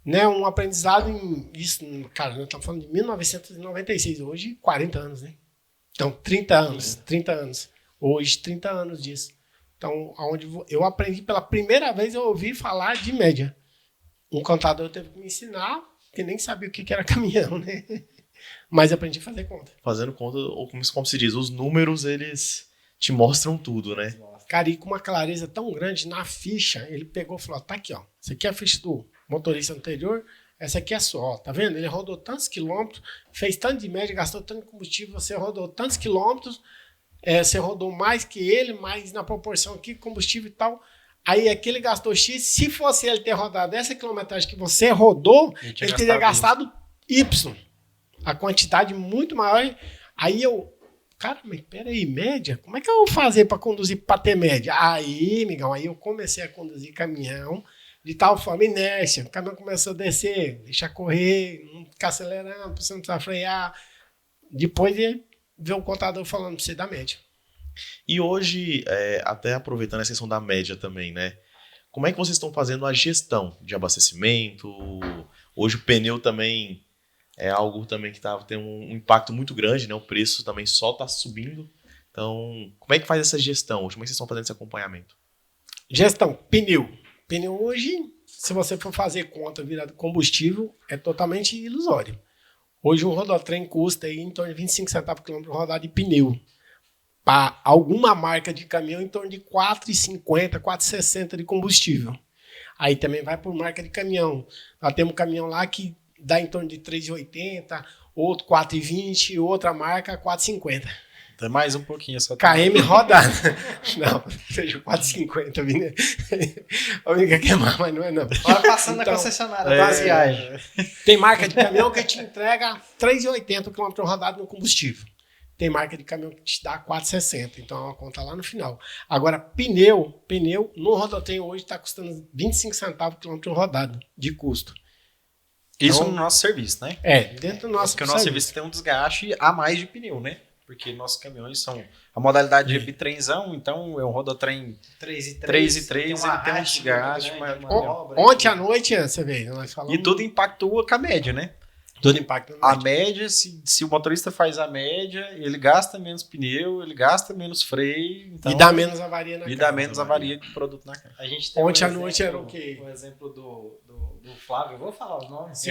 né, um aprendizado em isso, cara, nós estamos falando de 1996, hoje 40 anos, né? Então, 30 anos. Hoje, 30 anos disso. Então, onde eu aprendi pela primeira vez, eu ouvi falar de média. Um contador teve que me ensinar, que nem sabia o que era caminhão, né? Mas aprendi a fazer conta. Fazendo conta, ou como se diz, os números, eles te mostram tudo, né? Cara, e com uma clareza tão grande na ficha, ele pegou e falou, tá aqui, ó, isso aqui é a ficha do motorista anterior, essa aqui é a sua, ó, tá vendo? Ele rodou tantos quilômetros, fez tanto de média, gastou tanto de combustível, você rodou tantos quilômetros, você rodou mais que ele, mais na proporção aqui, combustível e tal. Aí aqui ele gastou X, se fosse ele ter rodado essa quilometragem que você rodou, ele teria gastado Y. A quantidade muito maior. Aí eu, cara, mas peraí, média? Como é que eu vou fazer para conduzir para ter média? Aí, amigão, aí eu comecei a conduzir caminhão de tal forma, inércia. O caminhão começou a descer, deixar correr, não ficar acelerando, você não precisar frear. Depois de ver o contador falando para você da média. E hoje, até aproveitando essa questão da média também, né? Como é que vocês estão fazendo a gestão de abastecimento? Hoje o pneu também é algo também que tem um impacto muito grande, né? O preço também só está subindo. Então, como é que faz essa gestão hoje? Como é que vocês estão fazendo esse acompanhamento? Gestão, pneu. Pneu hoje, se você for fazer conta virada combustível, é totalmente ilusório. Hoje um rodotrem custa aí em torno de 25 centavos por quilômetro rodar de pneu. Para alguma marca de caminhão, em torno de R$ 4,50, R$ 4,60 de combustível. Aí também vai por marca de caminhão. Nós temos um caminhão lá que dá em torno de R$ 3,80, outro R$ 4,20, outra marca R$ 4,50. Até mais um pouquinho só. KM rodada. Não, seja 4,50, Vini. A única queimar, mas não é não. Vai passando Então, na concessionária das viagens. Tem marca de caminhão que te entrega 3,80 km rodado no combustível. Tem marca de caminhão que te dá 4,60. Então é uma conta lá no final. Agora, pneu no Rodotrem hoje está custando 25 centavos por quilômetro rodado de custo. Isso Então, no nosso serviço, né? Dentro do nosso Porque o nosso serviço tem um desgaste a mais de pneu, né? Porque nossos caminhões são a modalidade de bitrenzão, então é um rodotrem 3 e 3 3. e 3, tem uma ele tem um racha desgaste muito maior. grande, manobra, Ontem à noite, você vê, nós falamos... E tudo impactua com a média, né? Tudo impacta na A média. média, se o motorista faz a média, ele gasta menos pneu, ele gasta menos freio. Então, E dá menos avaria na e casa. dá menos avaria de produto na casa. A gente tem Ontem à exemplo- noite era o quê? Um exemplo do Flávio, eu vou falar os nomes.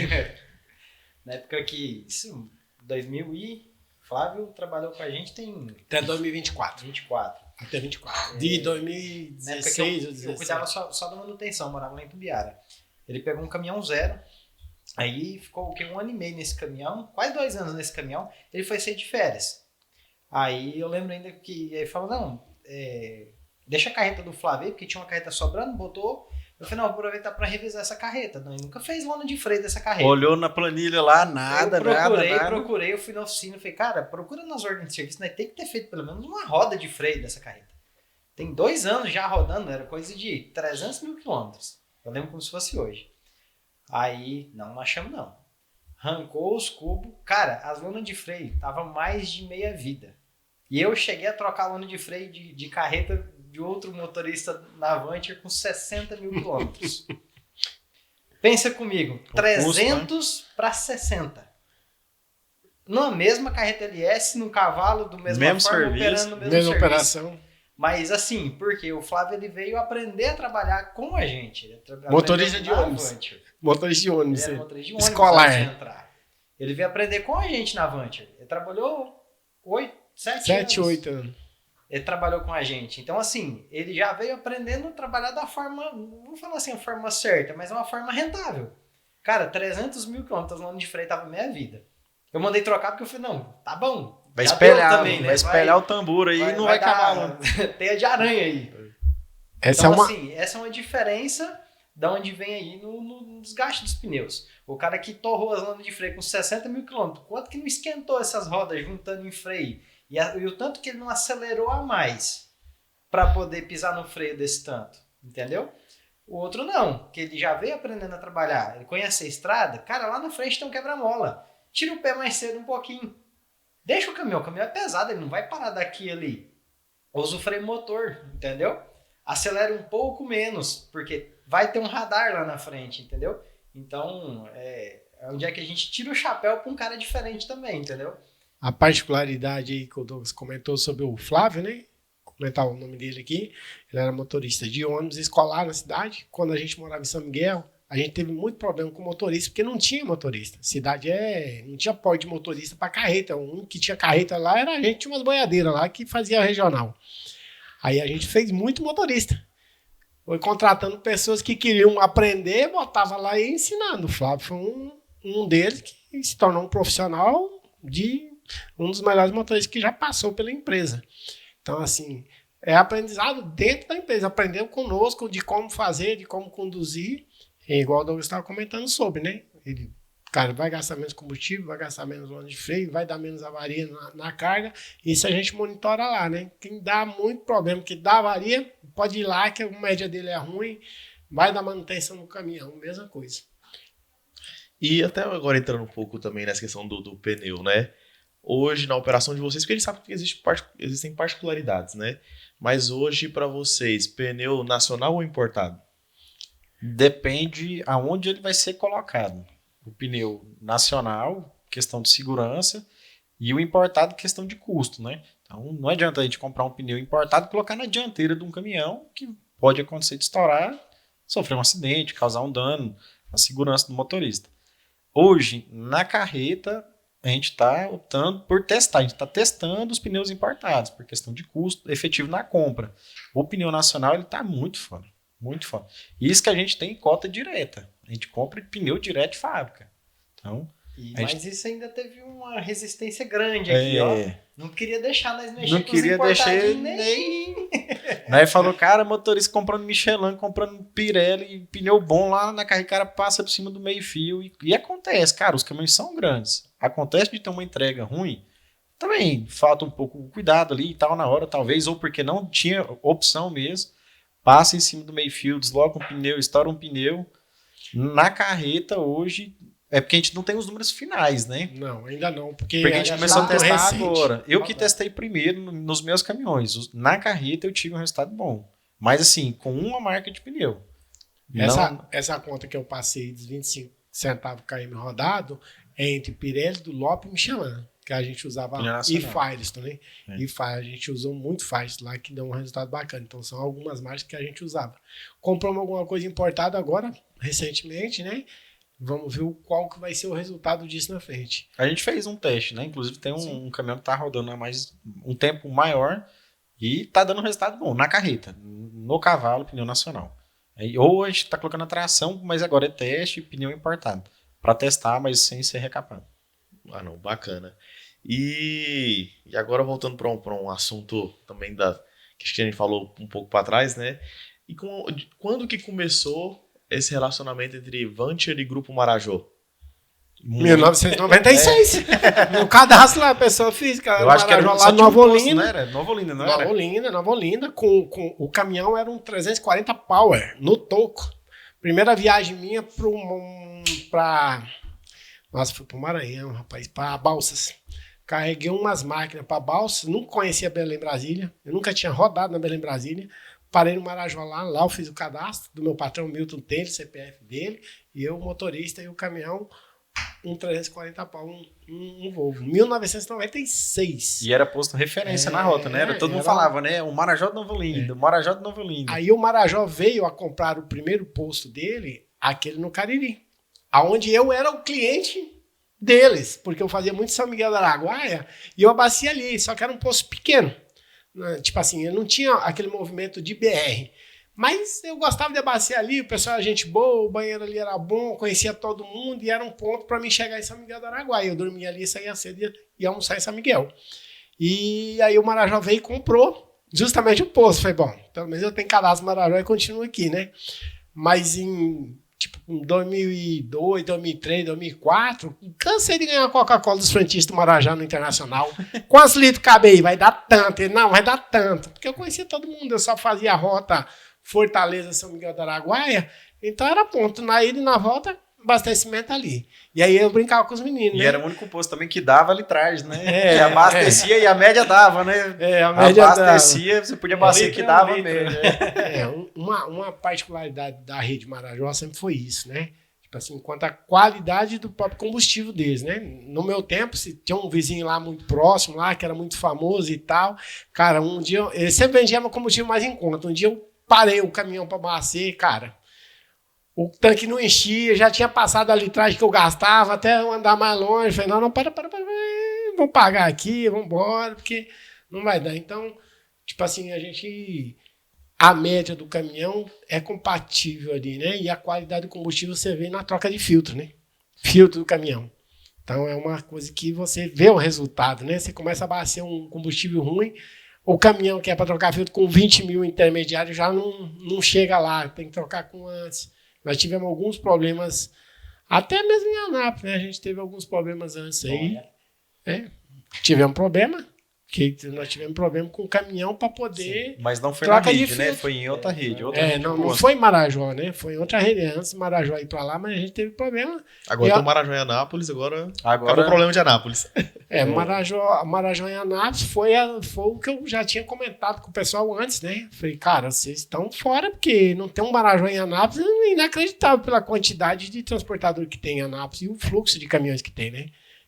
Na época que, isso, 2000 e... Flávio trabalhou com a gente tem Até 2024. 24. Até 24. De Na época que 2016 ou eu 17. cuidava só da manutenção, morava lá em Tumbiara. Ele pegou um caminhão zero, aí ficou o quê? 1 ano e meio nesse caminhão, quase 2 anos nesse caminhão, ele foi sair de férias. Aí eu lembro ainda que ele falou, não, deixa a carreta do Flávio aí, porque tinha uma carreta sobrando, botou. Eu falei, não, vou aproveitar para revisar essa carreta. Não, ele nunca fez lona de freio dessa carreta. Olhou na planilha lá, nada, eu procurei, nada. procurei, eu fui na oficina e falei, cara, procura nas ordens de serviço, né? Tem que ter feito pelo menos uma roda de freio dessa carreta. Tem 2 anos já rodando, era coisa de 300 mil quilômetros. Eu lembro como se fosse hoje. Aí, não achamos não. Arrancou os cubos. Cara, as lonas de freio estavam mais de meia vida. E eu cheguei a trocar a lona de freio de carreta de outro motorista na Avantier com 60 mil quilômetros. Pensa comigo, 300 para 60. Na mesma carreta LS, no cavalo, do mesmo forma, serviço, operando no mesmo Mesma serviço. operação. Mas assim, porque o Flávio ele veio aprender a trabalhar com a gente. Ele Motorista aprendeu de na ônibus. Avantier. Motorista de ônibus. Ele era motorista de ônibus Escolar. antes de entrar. Ele veio aprender com a gente na Avantier. Ele trabalhou 7 7, anos. 8 anos. Ele trabalhou com a gente. Então, assim, ele já veio aprendendo a trabalhar da forma, não vou falar assim a forma certa, mas é uma forma rentável. Cara, 300 mil quilômetros no ano de freio tava minha vida. Eu mandei trocar porque eu falei, não, tá bom. Vai já espelhar, deu também, né? vai espelhar o tambor aí e não vai acabar não. Teia de aranha aí. Essa Então, é uma... assim, essa é uma diferença da onde vem aí no desgaste dos pneus. O cara que torrou as lâminas de freio com 60 mil quilômetros, quanto que não esquentou essas rodas juntando em freio? E o tanto que ele não acelerou a mais para poder pisar no freio desse tanto, entendeu? O outro não, que ele já veio aprendendo a trabalhar, ele conhece a estrada, cara, lá na frente tem um quebra-mola. Tira o pé mais cedo um pouquinho. Deixa o caminhão é pesado, ele não vai parar daqui e ali. Usa o freio motor, entendeu? Acelera um pouco menos, porque vai ter um radar lá na frente, entendeu? Então, é onde é que a gente tira o chapéu para um cara diferente também, entendeu? A particularidade aí que o Douglas comentou sobre o Flávio, né? Comentar o nome dele aqui. Ele era motorista de ônibus escolar na cidade. Quando a gente morava em São Miguel, a gente teve muito problema com motorista, porque não tinha motorista. Cidade não tinha porte de motorista para carreta. O único que tinha carreta lá era a gente, tinha umas boiadeiras lá que fazia regional. Aí a gente fez muito motorista. Foi contratando pessoas que queriam aprender, botava lá e ia ensinando. O Flávio foi um deles que se tornou um profissional de um dos melhores motoristas que já passou pela empresa. Então, assim, é aprendizado dentro da empresa. Aprendeu conosco de como fazer, de como conduzir. É igual o Douglas estava comentando sobre, né? Ele, cara, vai gastar menos combustível, vai gastar menos óleo de freio, vai dar menos avaria na carga. Isso a gente monitora lá, né? Quem dá muito problema, que dá avaria, pode ir lá, que a média dele é ruim, vai dar manutenção no caminhão, mesma coisa. E até agora entrando um pouco também nessa questão do pneu, né? Hoje, na operação de vocês, porque eles sabem que existem particularidades, né? Mas hoje, para vocês, pneu nacional ou importado? Depende aonde ele vai ser colocado. O pneu nacional, questão de segurança, e o importado, questão de custo, né? Então, não adianta a gente comprar um pneu importado e colocar na dianteira de um caminhão, que pode acontecer de estourar, sofrer um acidente, causar um dano à segurança do motorista. Hoje, na carreta, a gente está optando por testar. A gente está testando os pneus importados, por questão de custo efetivo na compra. O pneu nacional está muito foda. Muito foda. Isso que a gente tem cota direta. A gente compra pneu direto de fábrica. Então, Mas isso ainda teve uma resistência grande aqui, ó. Não queria deixar nós mexer Não com os queria deixar importadinhos nem... Aí falou, cara, motorista comprando Michelin, comprando Pirelli, pneu bom lá na carreira, o cara passa por cima do meio fio. E acontece, cara, os caminhões são grandes. Acontece de ter uma entrega ruim, também falta um pouco de cuidado ali e tal na hora, talvez, ou porque não tinha opção mesmo. Passa em cima do meio fio, desloca um pneu, estoura um pneu. Na carreta hoje... É porque a gente não tem os números finais, né? Não, ainda não. Porque a gente começou a testar recente. agora. Eu que testei primeiro nos meus caminhões. Na carreta eu tive um resultado bom. Mas assim, com uma marca de pneu. Essa conta que eu passei dos 25 centavos km rodado é entre Pirelli, Dunlop e Michelin. Que a gente usava e Firestone, né? E a gente usou muito Firestone lá, que deu um resultado bacana. Então são algumas marcas que a gente usava. Compramos alguma coisa importada agora, recentemente, né? Vamos ver qual que vai ser o resultado disso na frente. A gente fez um teste, né? Inclusive tem um caminhão que tá rodando há um tempo maior e tá dando um resultado bom na carreta, no cavalo, pneu nacional. Ou a gente tá colocando a tração, mas agora é teste e pneu importado. Para testar, mas sem ser recapado. Ah, não, bacana. E agora voltando para um assunto também que a gente falou um pouco para trás, né? E quando que começou esse relacionamento entre Vancher e Grupo Marajó? 1996. No cadastro lá, pessoa física. Eu acho que era lá no Nova Olinda. Não era? Nova Olinda, não Nova era? Olinda, Nova Olinda. Com o caminhão era um 340 Power, no toco. Primeira viagem minha Nossa, foi pro Maranhão, rapaz, para Balsas. Carreguei umas máquinas para Balsas. Não conhecia Belém Brasília. Eu nunca tinha rodado na Belém Brasília. Parei no Marajó lá eu fiz o cadastro do meu patrão Milton Taylor, CPF dele, e eu, o motorista e o caminhão, um 340 pau, um Volvo. 1996. E era posto referência na rota, né? Todo mundo falava, né? O Marajó de Nova Olinda, o Marajó de Nova Olinda. Aí o Marajó veio a comprar o primeiro posto dele, aquele no Cariri, aonde eu era o cliente deles, porque eu fazia muito São Miguel do Araguaia, e eu abastecia ali, só que era um posto pequeno. Tipo assim, eu não tinha aquele movimento de BR. Mas eu gostava de abastecer ali, o pessoal era gente boa, o banheiro ali era bom, conhecia todo mundo e era um ponto para mim chegar em São Miguel do Araguaia. Eu dormia ali, saía cedo e ia almoçar em São Miguel. E aí o Marajó veio e comprou justamente o posto. Falei, bom, pelo menos eu tenho cadastro no Marajó e continuo aqui, né? Mas em 2002, 2003, 2004, cansei de ganhar Coca-Cola dos frentistas do Marajó no Internacional. Quantos litros cabe aí? Vai dar tanto. Ele, não, vai dar tanto. Porque eu conhecia todo mundo, eu só fazia a rota Fortaleza, São Miguel do Araguaia, então era ponto. Na ida e na volta, abastecimento ali. E aí eu brincava com os meninos, E né? era o único posto também que dava litragem, né? Que abastecia e a média dava, né? A média abastecia, dava. Você podia abastecer que dava a média. Uma particularidade da rede Marajó sempre foi isso, né? Tipo assim, quanto à qualidade do próprio combustível deles, né? No meu tempo, se tinha um vizinho lá muito próximo, lá, que era muito famoso e tal, cara, um dia, ele sempre vendia meu combustível mais em conta. Um dia eu parei o caminhão para abastecer, cara. O tanque não enchia, já tinha passado a litragem que eu gastava, até eu andar mais longe. Falei, não, para. Vamos pagar aqui, vamos embora, porque não vai dar. Então, tipo assim, a média do caminhão é compatível ali, né? E a qualidade do combustível você vê na troca de filtro, né? Filtro do caminhão. Então, é uma coisa que você vê o resultado, né? Você começa a abastecer um combustível ruim, o caminhão que é para trocar filtro com 20 mil intermediários já não chega lá, tem que trocar com antes. Nós tivemos alguns problemas, até mesmo em Anápolis, né? A gente teve alguns problemas antes aí. Tivemos problema, nós tivemos problema com o caminhão para poder... Sim, mas não foi na rede, né? filtro. Foi em outra rede. Não foi em Marajó, né? Foi em outra rede. Antes de Marajó ir para lá, mas a gente teve problema. Agora tem o Marajó em Anápolis, agora acabou o problema de Anápolis. Marajó em Anápolis foi o que eu já tinha comentado com o pessoal antes, né? Falei, cara, vocês estão fora, porque não tem um Marajó em Anápolis, é inacreditável pela quantidade de transportador que tem em Anápolis e o fluxo de caminhões que tem, né?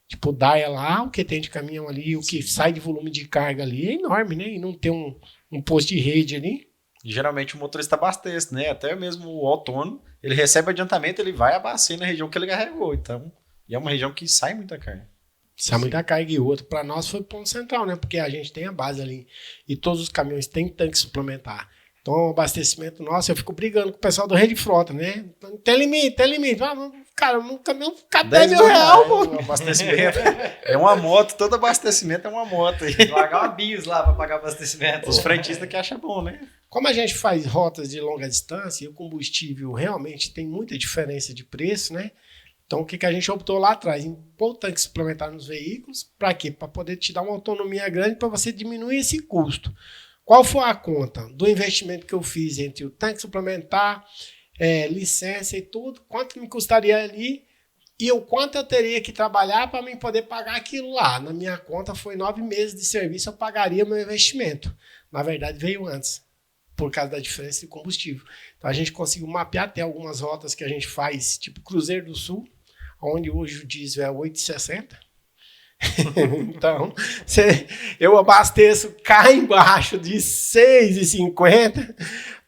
Tipo, o DAIA lá, o que tem de caminhão ali, o que sai de volume de carga ali é enorme, né? E não tem um posto de rede ali. E geralmente o motorista abastece, né? Até mesmo o autônomo, ele recebe adiantamento, ele vai abastecer na região que ele carregou. Então, e é uma região que sai muita carga. Sai muita carga e outra. Para nós foi ponto central, né? Porque a gente tem a base ali e todos os caminhões têm tanque suplementar. Então, o abastecimento nosso, eu fico brigando com o pessoal do Rede Frota, né? Tem limite, tem limite. Cara, um caminhão cabe 10 mil reais, pô. O abastecimento é uma moto, todo abastecimento é uma moto. Largar uma bios lá pra pagar abastecimento. Os frentistas que acham bom, né? Como a gente faz rotas de longa distância e o combustível realmente tem muita diferença de preço, né? Então, o que a gente optou lá atrás? Em pôr o tanque suplementar nos veículos, para quê? Para poder te dar uma autonomia grande para você diminuir esse custo. Qual foi a conta do investimento que eu fiz entre o tanque suplementar, licença e tudo? Quanto me custaria ali e o quanto eu teria que trabalhar para mim poder pagar aquilo lá? Na minha conta foi 9 meses de serviço, eu pagaria meu investimento. Na verdade, veio antes, por causa da diferença de combustível. Então, a gente conseguiu mapear até algumas rotas que a gente faz, tipo Cruzeiro do Sul, onde hoje o diesel é 8,60. Então, eu abasteço cá embaixo de 6,50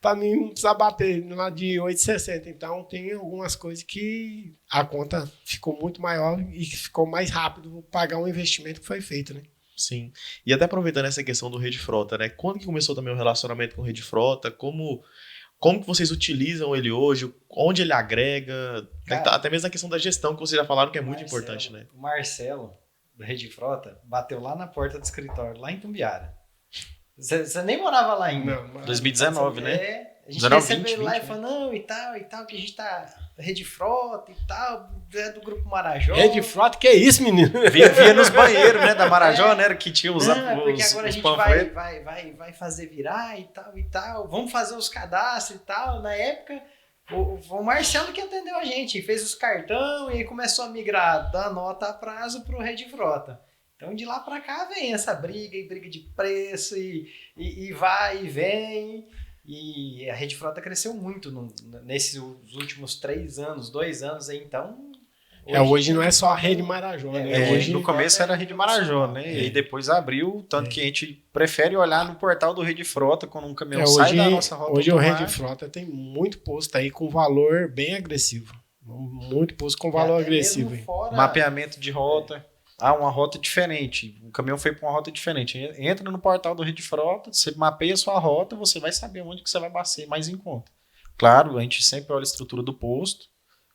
para mim não precisar bater lá de 8,60. Então, tem algumas coisas que a conta ficou muito maior e ficou mais rápido pagar um investimento que foi feito, né? Sim. E até aproveitando essa questão do Rede Frota, né? Quando que começou também o relacionamento com o Rede Frota? Como que vocês utilizam ele hoje? Onde ele agrega? Cara, até mesmo a questão da gestão, que vocês já falaram que é muito Marcelo, importante, né? O Marcelo, do Rede Frota, bateu lá na porta do escritório, lá em Tumbiara. Você nem morava lá ainda. Não, 2019, né? A gente 19, recebeu 20, ele lá 20, e falou, não, e tal, que a gente tá Rede Frota e tal, é do Grupo Marajó. Rede Frota, que é isso, menino? Via nos banheiros, né, da Marajó, né, que tinha os porque agora a gente panfletos. vai fazer virar e tal. Vamos fazer os cadastros e tal. Na época, o Marcelo que atendeu a gente, fez os cartão e aí começou a migrar da nota a prazo pro Rede Frota. Então, de lá pra cá vem essa briga de preço e vai e vem. E a Rede Frota cresceu muito nesses últimos 3 anos, 2 anos aí, então... Hoje não é só a Rede Marajó, né? Hoje, no começo era a Rede Marajó, né? E aí depois abriu, tanto que a gente prefere olhar no portal do Rede Frota quando um caminhão sai da nossa rota. Hoje o Rede Frota tem muito posto aí com valor bem agressivo. Muito posto com valor agressivo. Fora... Mapeamento de rota. Uma rota diferente. O caminhão foi para uma rota diferente. Entra no portal do Rede Frota, você mapeia a sua rota, você vai saber onde que você vai abastecer mais em conta. Claro, a gente sempre olha a estrutura do posto.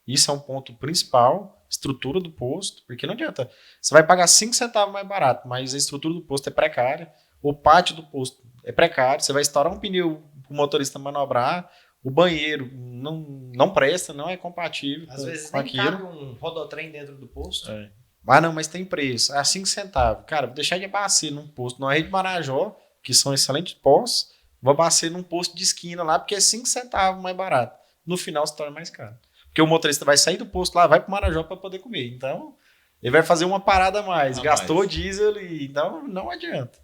Isso é um ponto principal, estrutura do posto, porque não adianta. Você vai pagar 5 centavos mais barato, mas a estrutura do posto é precária, o pátio do posto é precário, você vai estourar um pneu para o motorista manobrar, o banheiro não presta, não é compatível às vezes com nem aquilo. cabe um rodotrem dentro do posto. Não, mas tem preço. É 5 centavos. Cara, vou deixar de abastecer num posto na Rede Marajó, que são excelentes postos, vou abastecer num posto de esquina lá, porque é 5 centavos mais barato. No final se torna mais caro. Porque o motorista vai sair do posto lá, vai pro Marajó para poder comer. Então, ele vai fazer uma parada a mais. Gastou diesel e então não adianta.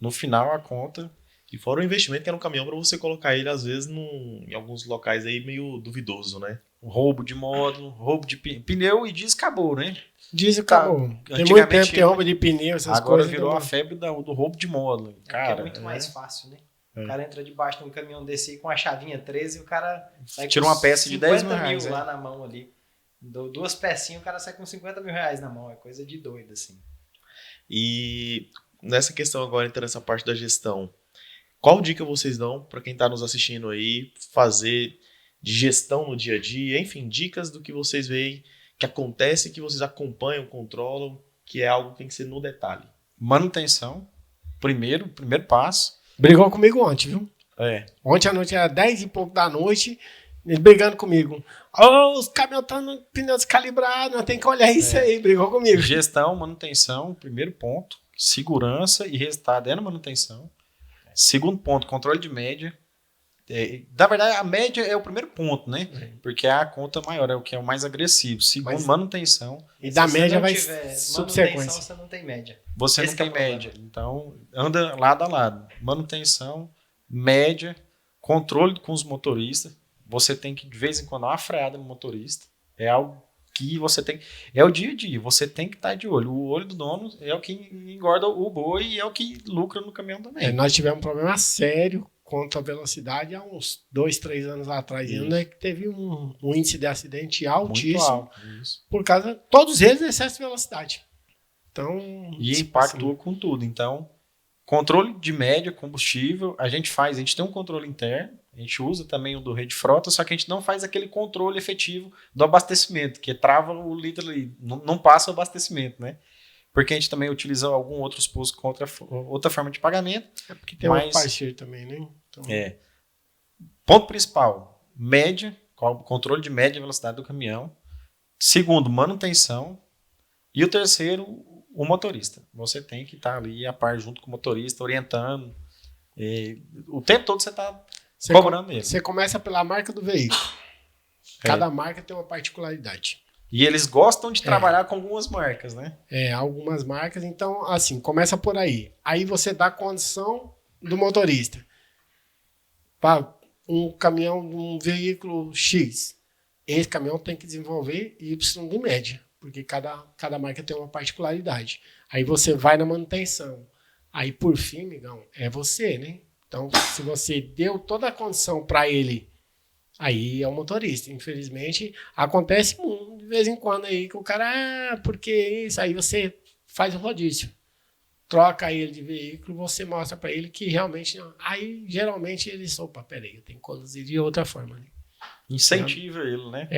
No final, a conta... E fora o investimento que é no caminhão para você colocar ele, às vezes, em alguns locais aí meio duvidoso, né? Roubo de módulo, roubo de pneu e diesel acabou, né? Diesel acabou. Tem muito tempo que roubo de pneu, essas agora coisas. Agora virou a febre do roubo de módulo. Cara, é muito mais fácil, né? O cara entra debaixo de um caminhão desse aí com a chavinha 13 e o cara sai tira com uma peça de 10 mil reais lá na mão ali. 2 pecinhas, o cara sai com 50 mil reais na mão. É coisa de doido, assim. E nessa questão agora, entrando nessa parte da gestão, qual dica vocês dão para quem está nos assistindo aí fazer de gestão no dia a dia? Enfim, dicas do que vocês veem que acontece, que vocês acompanham, controlam, que é algo que tem que ser no detalhe. Manutenção, primeiro passo. Brigou comigo ontem, viu? Ontem à noite era 10 e pouco da noite, ele brigando comigo. Os caminhões estão no pneu descalibrado, tem que olhar isso aí, brigou comigo. Gestão, manutenção, primeiro ponto. Segurança e resultado é na manutenção. Segundo ponto, controle de média. Na verdade, a média é o primeiro ponto, né? Porque é a conta maior, é o que é o mais agressivo. Segundo, manutenção. E da média vai subsequência. Você não tem média. Você não tem média. Então, anda lado a lado. Manutenção, média, controle com os motoristas. Você tem que, de vez em quando, dar uma freada no motorista. É algo que você tem... É o dia a dia. Você tem que estar de olho. O olho do dono é o que engorda o boi e é o que lucra no caminhão também. Nós tivemos um problema sério quanto à velocidade há uns 2, 3 anos atrás. Ainda que teve um índice de acidente altíssimo. Muito alto. Por causa... Todos eles excesso de velocidade. Então... E impactou com tudo. Então, Controle de média, combustível, a gente tem um controle interno, a gente usa também o do rede frota, só que a gente não faz aquele controle efetivo do abastecimento, que trava o litro ali, não passa o abastecimento, né? Porque a gente também utiliza algum outros postos com outra forma de pagamento. É porque tem um parceiro também, né? Então... Ponto principal, média, controle de média e velocidade do caminhão. Segundo, manutenção. E o terceiro, o motorista. Você tem que estar ali a par junto com o motorista, orientando. O tempo todo você está cobrando ele. Você começa pela marca do veículo. Cada marca tem uma particularidade. E eles gostam de trabalhar com algumas marcas, né? Algumas marcas. Então, assim, começa por aí. Aí você dá condição do motorista. Para um caminhão, um veículo X. Esse caminhão tem que desenvolver Y de média. Porque cada marca tem uma particularidade. Aí você vai na manutenção. Aí, por fim, amigão, é você, né? Então, se você deu toda a condição para ele, aí é o motorista. Infelizmente, acontece de vez em quando aí que o cara, porque isso? Aí você faz um rodízio. Troca ele de veículo, você mostra para ele que realmente não. Aí, geralmente, ele opa, peraí, eu tenho que conduzir de outra forma. Né? Incentiva ele, né?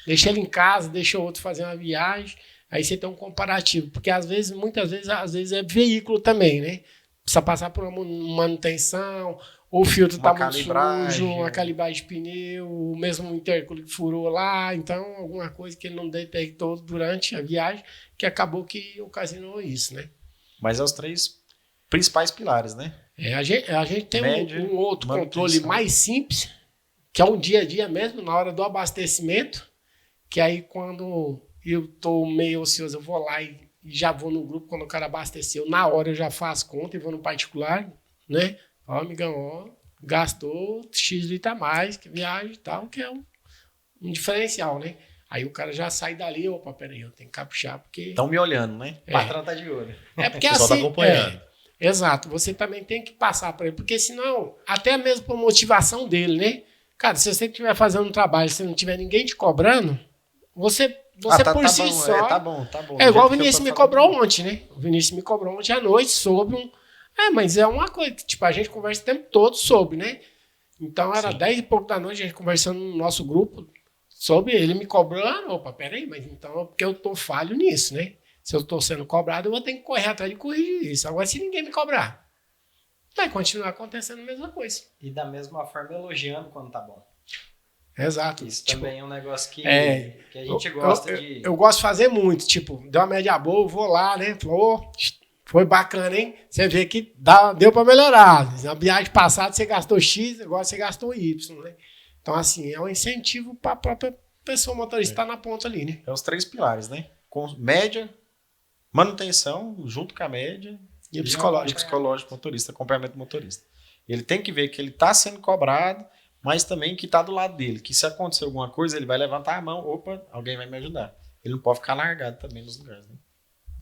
Deixa ele em casa, deixa o outro fazer uma viagem, aí você tem um comparativo. Porque, muitas vezes é veículo também, né? Precisa passar por uma manutenção, ou o filtro está muito sujo, uma calibragem de pneu, o mesmo intercooler que furou lá, então alguma coisa que ele não detectou durante a viagem, que acabou que ocasionou isso, né? Mas é os 3 principais pilares, né? A gente tem um outro controle mais simples, que é um dia a dia mesmo, na hora do abastecimento, que aí quando eu estou meio ocioso, eu vou lá e já vou no grupo, quando o cara abasteceu, na hora eu já faço conta e vou no particular, né? Ó, amigão, gastou X litro a mais, que viagem e tal, que é um diferencial, né? Aí o cara já sai dali, opa, peraí, eu tenho que caprichar, porque... Estão me olhando, né? O patrão tá de olho. Porque o pessoal tá acompanhando. Exato, você também tem que passar para ele, porque senão, até mesmo por motivação dele, né? Cara, se você estiver fazendo um trabalho, se não tiver ninguém te cobrando, você por si bom, só... Tá bom. É igual o Vinícius me cobrou ontem, né? O Vinícius me cobrou ontem à noite sobre um... mas é uma coisa que, tipo, a gente conversa o tempo todo sobre, né? Então, era 10 e pouco da noite, a gente conversando no nosso grupo sobre ele me cobrando. Opa, peraí, mas então é porque eu tô falho nisso, né? Se eu tô sendo cobrado, eu vou ter que correr atrás de corrigir isso. Agora, se ninguém me cobrar, vai continuar acontecendo a mesma coisa. E da mesma forma elogiando quando tá bom. Exato. Isso também é um negócio que a gente gosta de... Eu gosto de fazer muito, tipo, deu uma média boa, eu vou lá, né? Falou, foi bacana, hein? Você vê que deu para melhorar. Na viagem passada você gastou X, agora você gastou Y, né? Então, assim, é um incentivo para a própria pessoa motorista estar na ponta ali, né? É os 3 pilares, né? Com média, manutenção, junto com a média, e o psicológico. E o psicológico motorista, acompanhamento do motorista. Ele tem que ver que ele está sendo cobrado, mas também que está do lado dele. Que se acontecer alguma coisa, ele vai levantar a mão, opa, alguém vai me ajudar. Ele não pode ficar largado também nos lugares, né?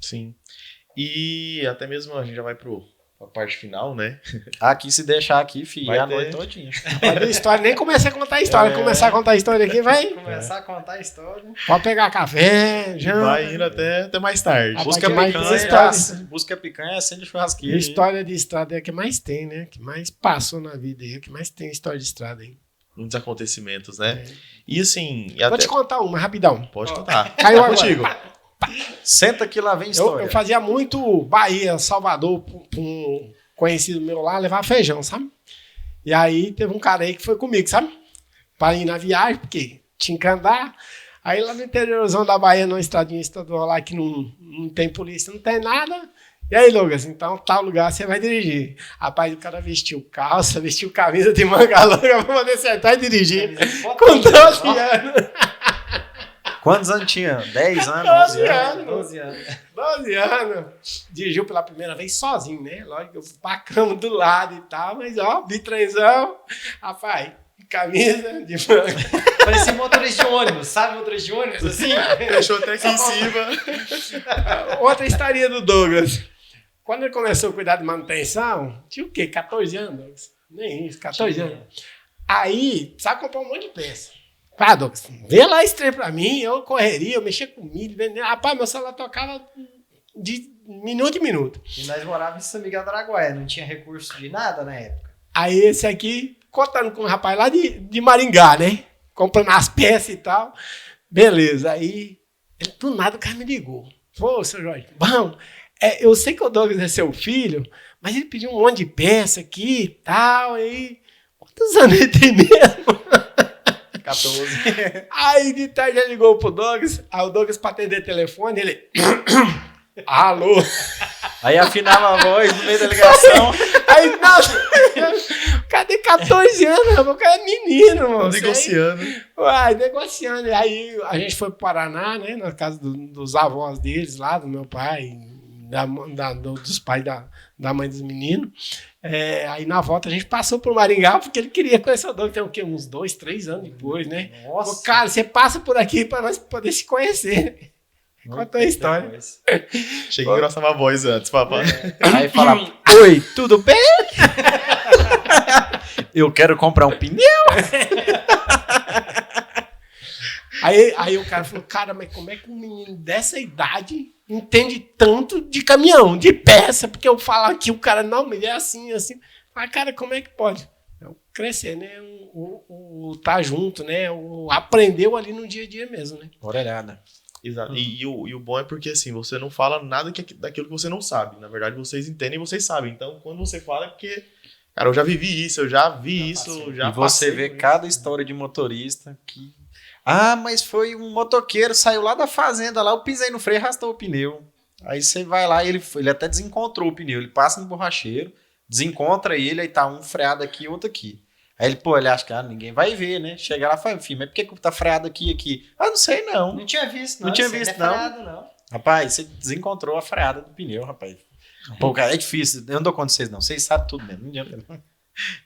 Sim. E até mesmo a gente já vai pra parte final, né? Aqui, se deixar aqui, filho, vai a ter... noite todinha. Vai ter história, nem comecei a contar a história. Começar a contar a história aqui, vai... Começar a contar a história. Pode pegar café, já... Vai indo até mais tarde. Busca picanha, acende churrasqueira. História de estrada é a que mais tem, né? Que mais passou na vida aí, que mais tem história de estrada aí. Muitos acontecimentos, né? E assim... Vou te contar uma, rapidão. Pode contar. Caiu agora. Contigo. Senta que lá vem história. Eu fazia muito Bahia, Salvador, pra um conhecido meu lá, levar feijão, sabe? E aí teve um cara aí que foi comigo, sabe? Pra ir na viagem, porque tinha que andar. Aí lá no interiorzão da Bahia, numa estradinha estadual lá que não tem polícia, não tem nada. E aí, Lucas, então tal lugar você vai dirigir. Rapaz, o cara vestiu calça, vestiu camisa de manga longa pra poder sentar e dirigir. Com 12 anos. Quantos anos tinha? 10 anos? 12 anos. 12 anos. 12 anos. Dirigiu pela primeira vez sozinho, né? Lógico, eu fui pra cama do lado e tal, mas ó, bitrenzão. Rapaz, camisa de manga. Parecia motorista de ônibus, sabe motorista de ônibus? Assim? Deixou até aqui em cima. Outra historinha do Douglas. Quando ele começou a cuidar de manutenção, tinha o quê? 14 anos? Nem isso, 14 anos. Aí, precisava comprar um monte de peça. Ah, Douglas, vê lá esse trem pra mim, eu correria, eu mexia com milho, vendendo. Rapaz, meu celular tocava de minuto em minuto. E nós morávamos em São Miguel do Araguaia, não tinha recurso de nada na época. Aí esse aqui, contando com um rapaz lá de Maringá, né? Comprando as peças e tal. Beleza, aí ele, do nada o cara me ligou. Pô, seu Jorge, bom, eu sei que o Douglas é seu filho, mas ele pediu um monte de peça aqui e tal, aí... Quantos anos ele tem mesmo? 14. Aí de tarde ele ligou pro Douglas, aí o Douglas pra atender telefone, ele... Alô? Aí afinava a voz no meio da ligação. Aí, não, cadê 14 anos? O cara é menino, mano. Negociando. Uai, negociando. Aí a gente foi pro Paraná, né? Na casa dos avós deles lá, do meu pai, dos pais da mãe dos meninos. Aí na volta a gente passou pro Maringá porque ele queria conhecer o Douglas. Tem o quê? Uns 2, 3 anos depois, né? Nossa. Falei, cara, você passa por aqui pra nós poder se conhecer. Conta a história. Depois. Cheguei a engrossar uma voz antes, papai. Aí fala, oi, tudo bem? Eu quero comprar um pneu. Aí o cara falou, cara, mas como é que um menino dessa idade entende tanto de caminhão, de peça? Porque eu falo aqui, o cara, não, mas é assim, assim. Mas, cara, como é que pode? Crescer, né? O tá junto, né? Aprendeu ali no dia a dia mesmo, né? Orelhada. Exato. E o bom é porque, assim, você não fala nada daquilo que você não sabe. Na verdade, vocês entendem e vocês sabem. Então, quando você fala é porque, cara, eu já vivi isso, eu já vi isso, já E você passei vê por cada isso. história de motorista que... Ah, mas foi um motoqueiro, saiu lá da fazenda, lá eu pisei no freio e arrastou o pneu. Aí você vai lá e ele até desencontrou o pneu. Ele passa no borracheiro, desencontra ele, aí tá um freado aqui e outro aqui. Aí ele acha que ninguém vai ver, né? Chega lá e fala, filho, mas por que tá freado aqui e aqui? Ah, não sei não. Não tinha visto, não. Não tinha Isso aí visto, não. não. É freado, não. Rapaz, você desencontrou a freada do pneu, rapaz. Pô, cara, é difícil. Eu não dou conta de vocês, não. Vocês sabem tudo mesmo. Não adianta, não.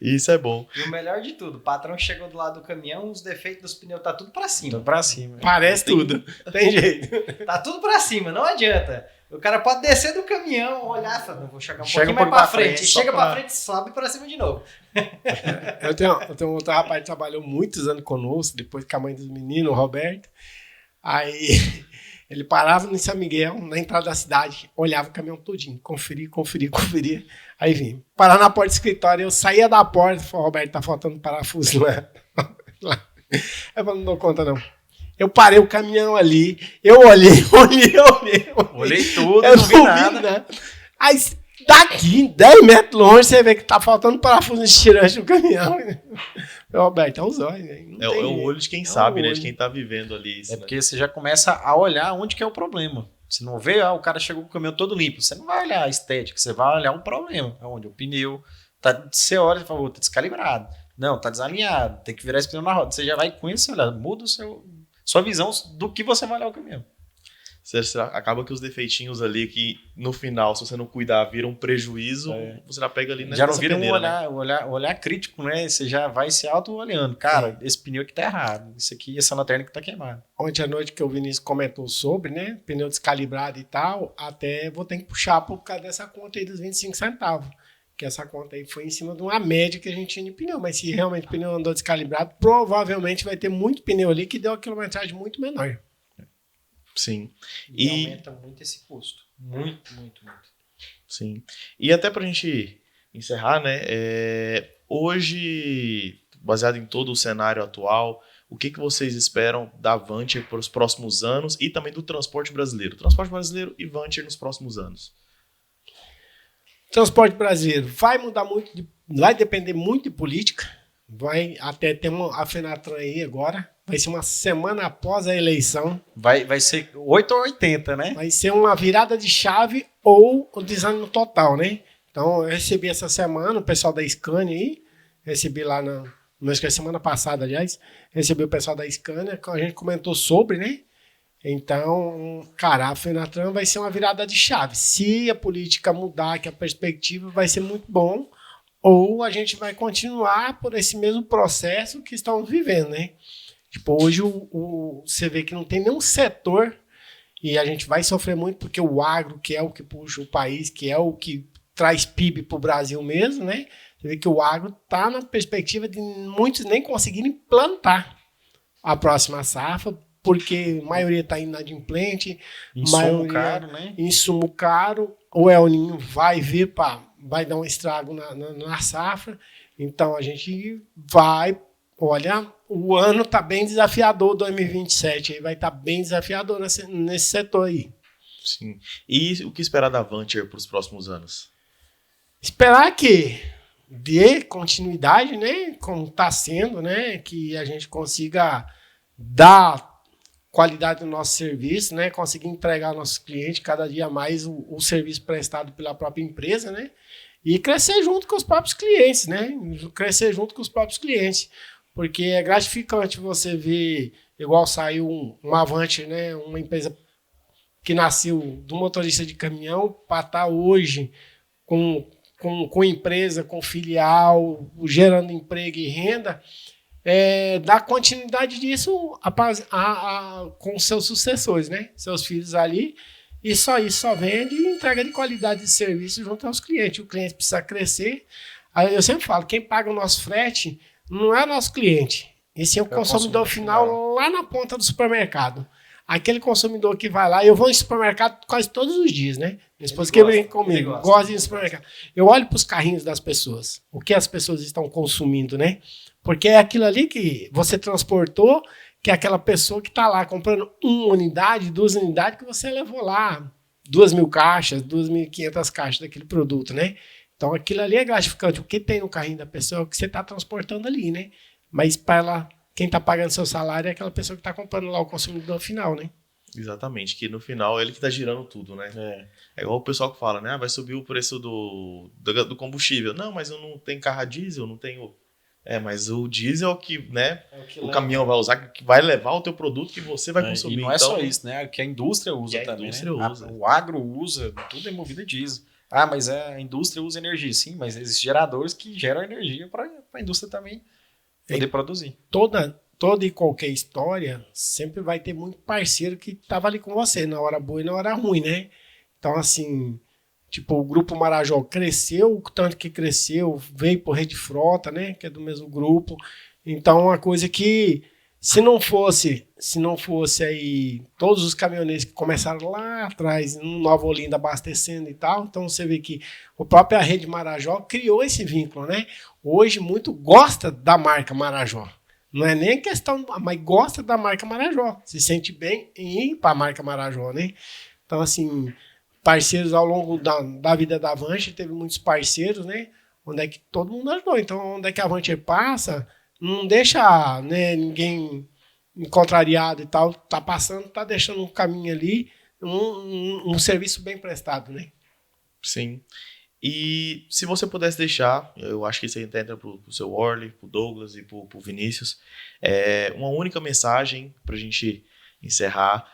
Isso é bom. E o melhor de tudo, o patrão chegou do lado do caminhão, os defeitos dos pneus tá tudo pra cima. Tô pra cima. Parece tudo. Tem jeito. Tá tudo pra cima, não adianta. O cara pode descer do caminhão, olhar e falar, não, vou chegar Chega pouquinho mais pra frente. só Chega pra- pra frente, sobe pra cima de novo. Eu tenho outro rapaz que trabalhou muitos anos conosco, depois com a mãe dos meninos, o Roberto. Aí ele parava em São Miguel, na entrada da cidade, olhava o caminhão todinho, conferia. Aí vinha. Parar na porta do escritório, eu saía da porta e falei, Roberto, tá faltando parafuso lá. Eu falei, não dou conta não. Eu parei o caminhão ali, eu olhei. Olhei tudo, Eu não vi nada. Aí daqui, 10 metros longe, você vê que tá faltando parafuso de tirante no caminhão. Roberto, é os olhos, né? Não É tem o jeito. olho de quem É o sabe, né? olho. De quem tá vivendo ali isso, É né? porque você já começa a olhar onde que é o problema. Você não vê, o cara chegou com o caminhão todo limpo. Você não vai olhar a estética, você vai olhar o problema. Onde o pneu, você olha e fala, tá descalibrado. Não, tá desalinhado, tem que virar esse pneu na roda. Você já vai com isso, olha, muda sua visão do que você vai olhar o caminhão. Você acaba que os defeitinhos ali, que no final, se você não cuidar, viram um prejuízo, você já pega ali Já não nessa vira peneira, um olhar crítico, né? Você já vai se auto-olhando. Cara, esse pneu aqui tá errado. Isso aqui, essa lanterna aqui tá queimada. Ontem à noite que o Vinícius comentou sobre, né? Pneu descalibrado e tal, até vou ter que puxar por causa dessa conta aí dos 25 centavos. Que essa conta aí foi em cima de uma média que a gente tinha de pneu. Mas se realmente o pneu andou descalibrado, provavelmente vai ter muito pneu ali que deu uma quilometragem muito menor. Sim. E E- aumenta muito esse custo. Muito. Sim. E até pra gente encerrar, né? Hoje, baseado em todo o cenário atual, o que vocês esperam da Vantier para os próximos anos e também do transporte brasileiro? Transporte brasileiro e Vantier nos próximos anos. Transporte brasileiro vai mudar muito, vai depender muito de política. Vai até ter a Fenatran aí agora. Vai ser uma semana após a eleição. Vai ser 8 ou 80, né? Vai ser uma virada de chave ou o desânimo total, né? Então, eu recebi essa semana o pessoal da Scania aí. Recebi lá acho que é semana passada, aliás. Recebi o pessoal da Scania, que a gente comentou sobre, né? Então, cara, a Fenatran vai ser uma virada de chave. Se a política mudar, que a perspectiva vai ser muito bom, ou a gente vai continuar por esse mesmo processo que estamos vivendo, né? Tipo, hoje você vê que não tem nenhum setor e a gente vai sofrer muito porque o agro, que é o que puxa o país, que é o que traz PIB para o Brasil mesmo, né? Você vê que o agro está na perspectiva de muitos nem conseguirem plantar a próxima safra porque a maioria está inadimplente, Insumo maioria- caro, né? insumo caro, o El Ninho vai vir vai dar um estrago na safra. Então a gente vai, olha, o ano está bem desafiador, 2027, aí vai estar bem desafiador nesse setor aí. Sim. E o que esperar da Vanter para os próximos anos? Esperar que dê continuidade, né, como está sendo, né, que a gente consiga dar qualidade do nosso serviço, né, conseguir entregar ao nosso cliente cada dia mais o serviço prestado pela própria empresa, né, e crescer junto com os próprios clientes, né, crescer junto com os próprios clientes, porque é gratificante você ver, igual saiu uma Avanti, né, uma empresa que nasceu do motorista de caminhão para estar hoje com empresa, com filial, gerando emprego e renda, dar continuidade disso com seus sucessores, né? Seus filhos ali. E só isso só vende e entrega de qualidade de serviço junto aos clientes. O cliente precisa crescer. Aí eu sempre falo, quem paga o nosso frete não é o nosso cliente. Esse é o consumidor final lá na ponta do supermercado. Aquele consumidor que vai lá, eu vou em supermercado quase todos os dias, né? Minha esposa que vem comigo, gosta de ir no supermercado. Eu olho para os carrinhos das pessoas, o que as pessoas estão consumindo, né? Porque é aquilo ali que você transportou, que é aquela pessoa que está lá comprando 1 unidade, 2 unidades, que você levou lá 2.000 caixas, 2.500 caixas daquele produto, né? Então aquilo ali é gratificante. O que tem no carrinho da pessoa é o que você está transportando ali, né? Mas para ela. Quem está pagando seu salário é aquela pessoa que está comprando lá o consumidor final, né? Exatamente, que no final é ele que está girando tudo, né? É igual o pessoal que fala, né? Vai subir o preço do combustível. Não, mas eu não tenho carro a diesel, não tenho... mas o diesel é o que, né? O caminhão vai usar, que vai levar o teu produto que você vai consumir. E não é só isso, né? Que a indústria usa também, né? Usa. O agro usa, tudo é movido a diesel. Ah, mas a indústria usa energia, sim, mas existem geradores que geram energia para a indústria também poder produzir. Toda e qualquer história sempre vai ter muito parceiro que estava ali com você na hora boa e na hora ruim, né? Então, assim, tipo, o Grupo Marajó cresceu, o tanto que cresceu, veio por Rede Frota, né? Que é do mesmo grupo. Então, uma coisa que, se não fosse aí todos os caminhoneiros que começaram lá atrás, em Nova Olinda, abastecendo e tal, então você vê que a própria Rede Marajó criou esse vínculo, né? Hoje, muito gosta da marca Marajó. Não é nem questão, mas gosta da marca Marajó. Se sente bem em ir para a marca Marajó, né? Então, assim, parceiros ao longo da vida da Avanti, teve muitos parceiros, né? Onde é que todo mundo ajudou. Então, onde é que a Avanti passa, não deixa, né, ninguém contrariado e tal. Tá passando, tá deixando um caminho ali, um serviço bem prestado, né? Sim. E se você pudesse deixar, eu acho que isso aí entra pro seu Orly, pro Douglas e pro Vinícius, uma única mensagem pra gente encerrar,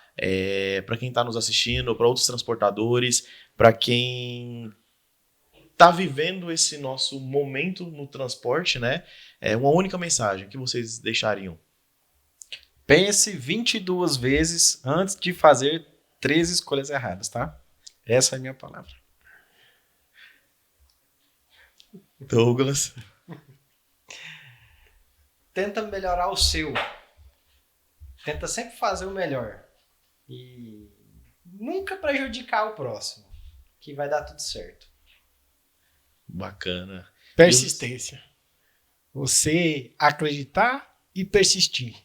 para quem está nos assistindo, para outros transportadores, para quem está vivendo esse nosso momento no transporte, né? Uma única mensagem que vocês deixariam. Pense 22 vezes antes de fazer 3 escolhas erradas, tá? Essa é a minha palavra. Douglas. Tenta melhorar o seu. Tenta sempre fazer o melhor. E nunca prejudicar o próximo. Que vai dar tudo certo. Bacana. Persistência. Você acreditar e persistir.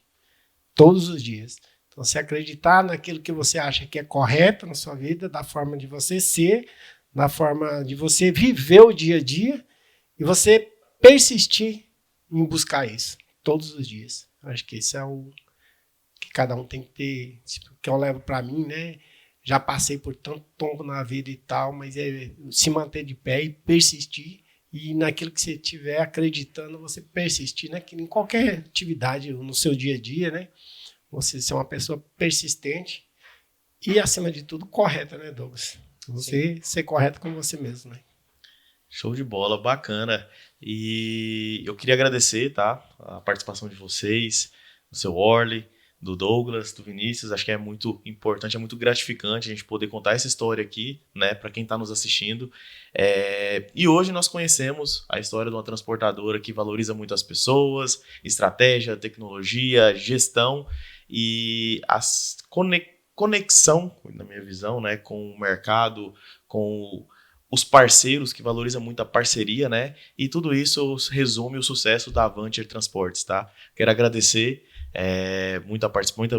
Todos os dias. Então, você acreditar naquilo que você acha que é correto na sua vida, da forma de você ser, da forma de você viver o dia a dia, e você persistir em buscar isso todos os dias. Acho que esse é o que cada um tem que ter, que eu levo para mim, né? Já passei por tanto tombo na vida e tal, mas é se manter de pé e persistir, e naquilo que você estiver acreditando, você persistir naquilo, em qualquer atividade, no seu dia a dia, né? Você ser uma pessoa persistente e, acima de tudo, correta, né, Douglas? Você ser correto com você mesmo, né? Show de bola, bacana. E eu queria agradecer, tá, a participação de vocês, do seu Orly, do Douglas, do Vinícius. Acho que é muito importante, é muito gratificante a gente poder contar essa história aqui, né, para quem está nos assistindo. E hoje nós conhecemos a história de uma transportadora que valoriza muito as pessoas, estratégia, tecnologia, gestão. e a conexão, na minha visão, né, com o mercado, com os parceiros, que valorizam muito a parceria, né? E tudo isso resume o sucesso da Avantier Transportes, tá? Quero agradecer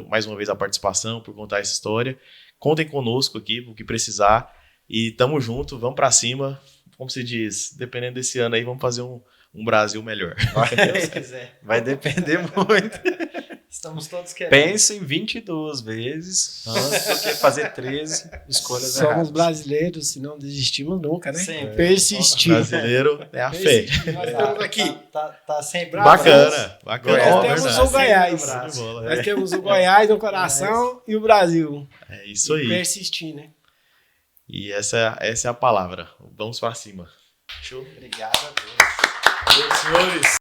mais uma vez a participação, por contar essa história. Contem conosco aqui, o que precisar. E tamo junto, vamos pra cima. Como se diz, dependendo desse ano aí, vamos fazer um Brasil melhor. Se Deus quiser. Vai depender muito. Estamos todos querendo. Pense em 22 vezes antes do que fazer 13 escolhas Somos erradas. brasileiros, se não desistimos nunca, né? Sempre. Persistir. Brasileiro é a fé. Persistir. Nós estamos aqui. Tá sempre Bacana, bacana. Nós Ó, temos verdade. o Goiás. Show de bola, Nós temos o Goiás no coração e o Brasil. É isso E aí. persistir, né? E essa é a palavra. Vamos pra cima. Show. Obrigado a Deus. Valeu, senhores.